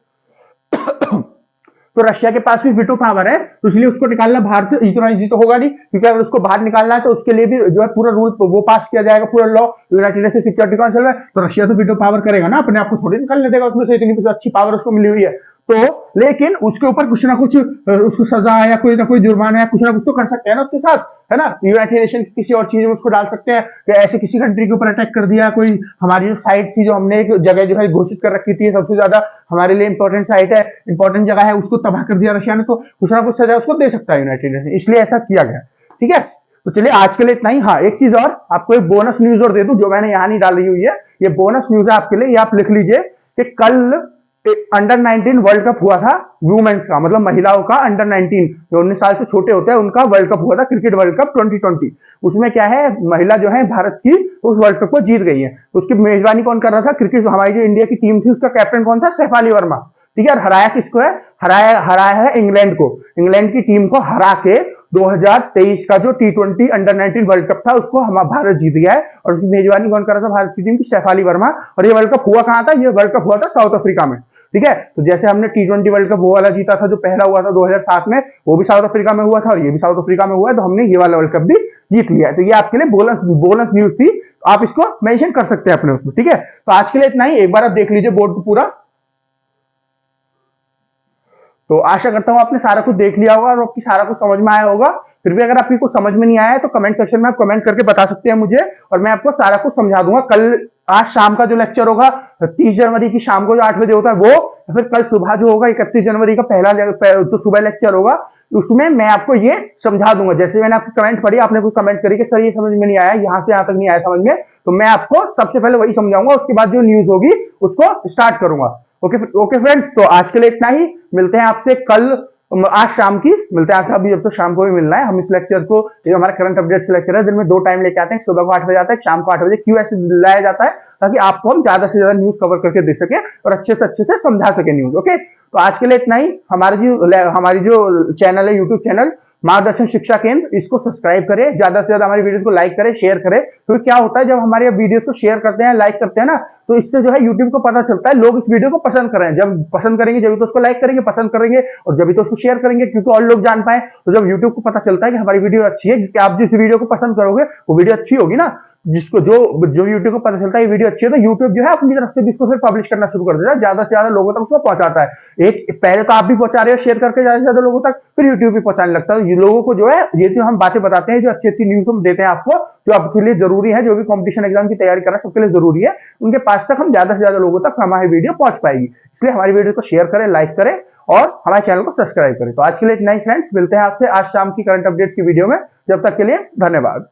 S1: तो रशिया के पास भी वीटो पावर है, तो इसलिए उसको निकालना भारत इतना इजी तो होगा नहीं, क्योंकि अगर उसको बाहर निकालना है तो उसके लिए भी जो है पूरा रूल वो पास किया जाएगा, पूरा law United nation security council में। तो रशिया तो वीटो पावर करेगा ना, अपने आप को थोड़ी निकालने देगा उसमें से, इतनी अच्छी पावर उसको मिली हुई है। तो लेकिन उसके ऊपर कुछ ना कुछ उसको सजा या कोई ना कोई जुर्माना या कुछ ना कुछ तो कर सकते हैं ना उसके साथ, है ना। यूनाइटेड नेशन की किसी और चीज में उसको डाल सकते हैं कि ऐसे किसी कंट्री के ऊपर अटैक कर दिया, कोई हमारी जो साइट थी, जो हमने एक जगह जो है घोषित कर रखी थी, सबसे ज्यादा हमारे लिए इंपॉर्टेंट साइट है, इंपॉर्टेंट जगह है, उसको तबाह कर दिया रशिया ने, तो कुछ ना कुछ सजा उसको दे सकता है यूनाइटेड नेशन, इसलिए ऐसा किया गया। ठीक है, तो चलिए आज के लिए इतना ही। हाँ, एक चीज और आपको, एक बोनस न्यूज और दे दूं, जो मैंने यहाँ नहीं डाली हुई है, ये बोनस न्यूज है आपके लिए, ये आप लिख लीजिए कि कल अंडर 19 वर्ल्ड कप हुआ था वुमेन्स का, मतलब महिलाओं का अंडर 19 जो 19 साल से छोटे होते हैं उनका वर्ल्ड कप हुआ था, क्रिकेट वर्ल्ड कप 2020। उसमें क्या है, महिला जो है भारत की उस वर्ल्ड कप को जीत गई है। तो उसकी मेजबानी कौन कर रहा था? क्रिकेट हमारी जो इंडिया की टीम थी उसका कैप्टन कौन था? शेफाली वर्मा। ठीक है, और हराया किसको है? हराया है इंग्लैंड को। इंग्लैंड की टीम को हरा के 2023 का जो T20 अंडर 19 वर्ल्ड कप था उसको हमारा भारत जीत गया है, और उसकी मेजबानी कौन कर रहा था? भारत की टीम की शेफाली वर्मा। और ये वर्ल्ड कप हुआ कहां था? ये वर्ल्ड कप हुआ था साउथ अफ्रीका में। ठीक है, तो जैसे हमने T20 वर्ल्ड कप वो वाला जीता था जो पहला हुआ था 2007 में, वो भी साउथ अफ्रीका में हुआ था, और ये भी साउथ अफ्रीका में हुआ है, तो हमने ये वाला वर्ल्ड कप भी जीत लिया है। तो ये आपके लिए बोनस न्यूज थी, आप इसको मेंशन कर सकते हैं अपने उसमें। ठीक है, तो आज के लिए इतना ही। एक बार आप देख लीजिए बोर्ड को पूरा। तो आशा करता हूं आपने सारा कुछ देख लिया होगा और आपकी सारा कुछ समझ में आया होगा। फिर भी अगर आपकी कुछ समझ में नहीं आया है तो कमेंट सेक्शन में आप कमेंट करके बता सकते हैं मुझे, और मैं आपको सारा कुछ समझा दूंगा। आज शाम का जो लेक्चर होगा 30 जनवरी की शाम को जो 8 बजे होता है वो, या फिर कल सुबह जो होगा 31 जनवरी का पहला जो सुबह लेक्चर होगा, उसमें मैं आपको ये समझा दूंगा। जैसे मैंने आपकी कमेंट पढ़ी, आपने कोई कमेंट करी कि सर ये समझ में नहीं आया, यहाँ से यहाँ तक नहीं आया समझ में, तो मैं आपको सबसे पहले वही समझाऊंगा, उसके बाद जो न्यूज होगी उसको स्टार्ट करूंगा। ओके फ्रेंड्स, तो आज के लिए इतना ही। मिलते हैं आपसे कल आज शाम की मिलते हैं। आज अभी अब तो शाम को भी मिलना है। हम इस लेक्चर को, ये हमारा करंट अपडेट्स का लेक्चर है, दिन में 2 टाइम लेके आते हैं, सुबह को 8 बजे आता है, शाम को 8 बजे। क्यों ऐसे लाया जाता है? ताकि आपको हम ज्यादा से ज्यादा न्यूज कवर करके दे सके और अच्छे से समझा सके न्यूज। ओके, तो आज के लिए इतना ही। हमारी जो चैनल है, यूट्यूब चैनल मार्गदर्शन शिक्षा केंद्र, इसको सब्सक्राइब करें, ज्यादा से ज्यादा हमारी वीडियोस को लाइक करें, शेयर करें। तो क्या होता है, जब हमारे वीडियोस को शेयर करते हैं, लाइक करते हैं ना, तो इससे जो है यूट्यूब को पता चलता है लोग इस वीडियो को पसंद कर रहे हैं। जब पसंद करेंगे जब तो उसको लाइक करेंगे, पसंद करेंगे, और जब तो उसको शेयर करेंगे, क्योंकि और लोग जान पाए। तो जब यूट्यूब को पता चलता है कि हमारी वीडियो अच्छी है, क्योंकि आप जिस वीडियो को पसंद करोगे वो वीडियो अच्छी होगी ना, जिसको जो जो यूट्यूब को पता चलता है ये वीडियो अच्छी है, तो यूट्यूब जो है अपनी तरफ से भी इसको फिर पब्लिश करना शुरू कर देता है, ज्यादा से ज्यादा लोगों तक उसको पहुंचाता है। एक पहले तो आप भी पहुंचा रहे हो शेयर करके ज्यादा से ज्यादा लोगों तक, फिर यूट्यूब भी पहुंचाने लगता है। ये लोगों को जो है, ये जो हम बातें बताते हैं, जो अच्छी अच्छी न्यूज हम देते हैं आपको, जो आपके लिए जरूरी है, जो भी कंपटीशन एग्जाम की तैयारी करना सबके लिए जरूरी है, उनके पास तक हम ज्यादा से ज्यादा लोगों तक हमारी वीडियो पहुंच पाएगी। इसलिए हमारी वीडियो को शेयर करें, लाइक करें और हमारे चैनल को सब्सक्राइब करें। तो आज के लिए इतना ही फ्रेंड्स, मिलते हैं आपसे आज शाम की करंट अपडेट्स की वीडियो में। जब तक के लिए धन्यवाद।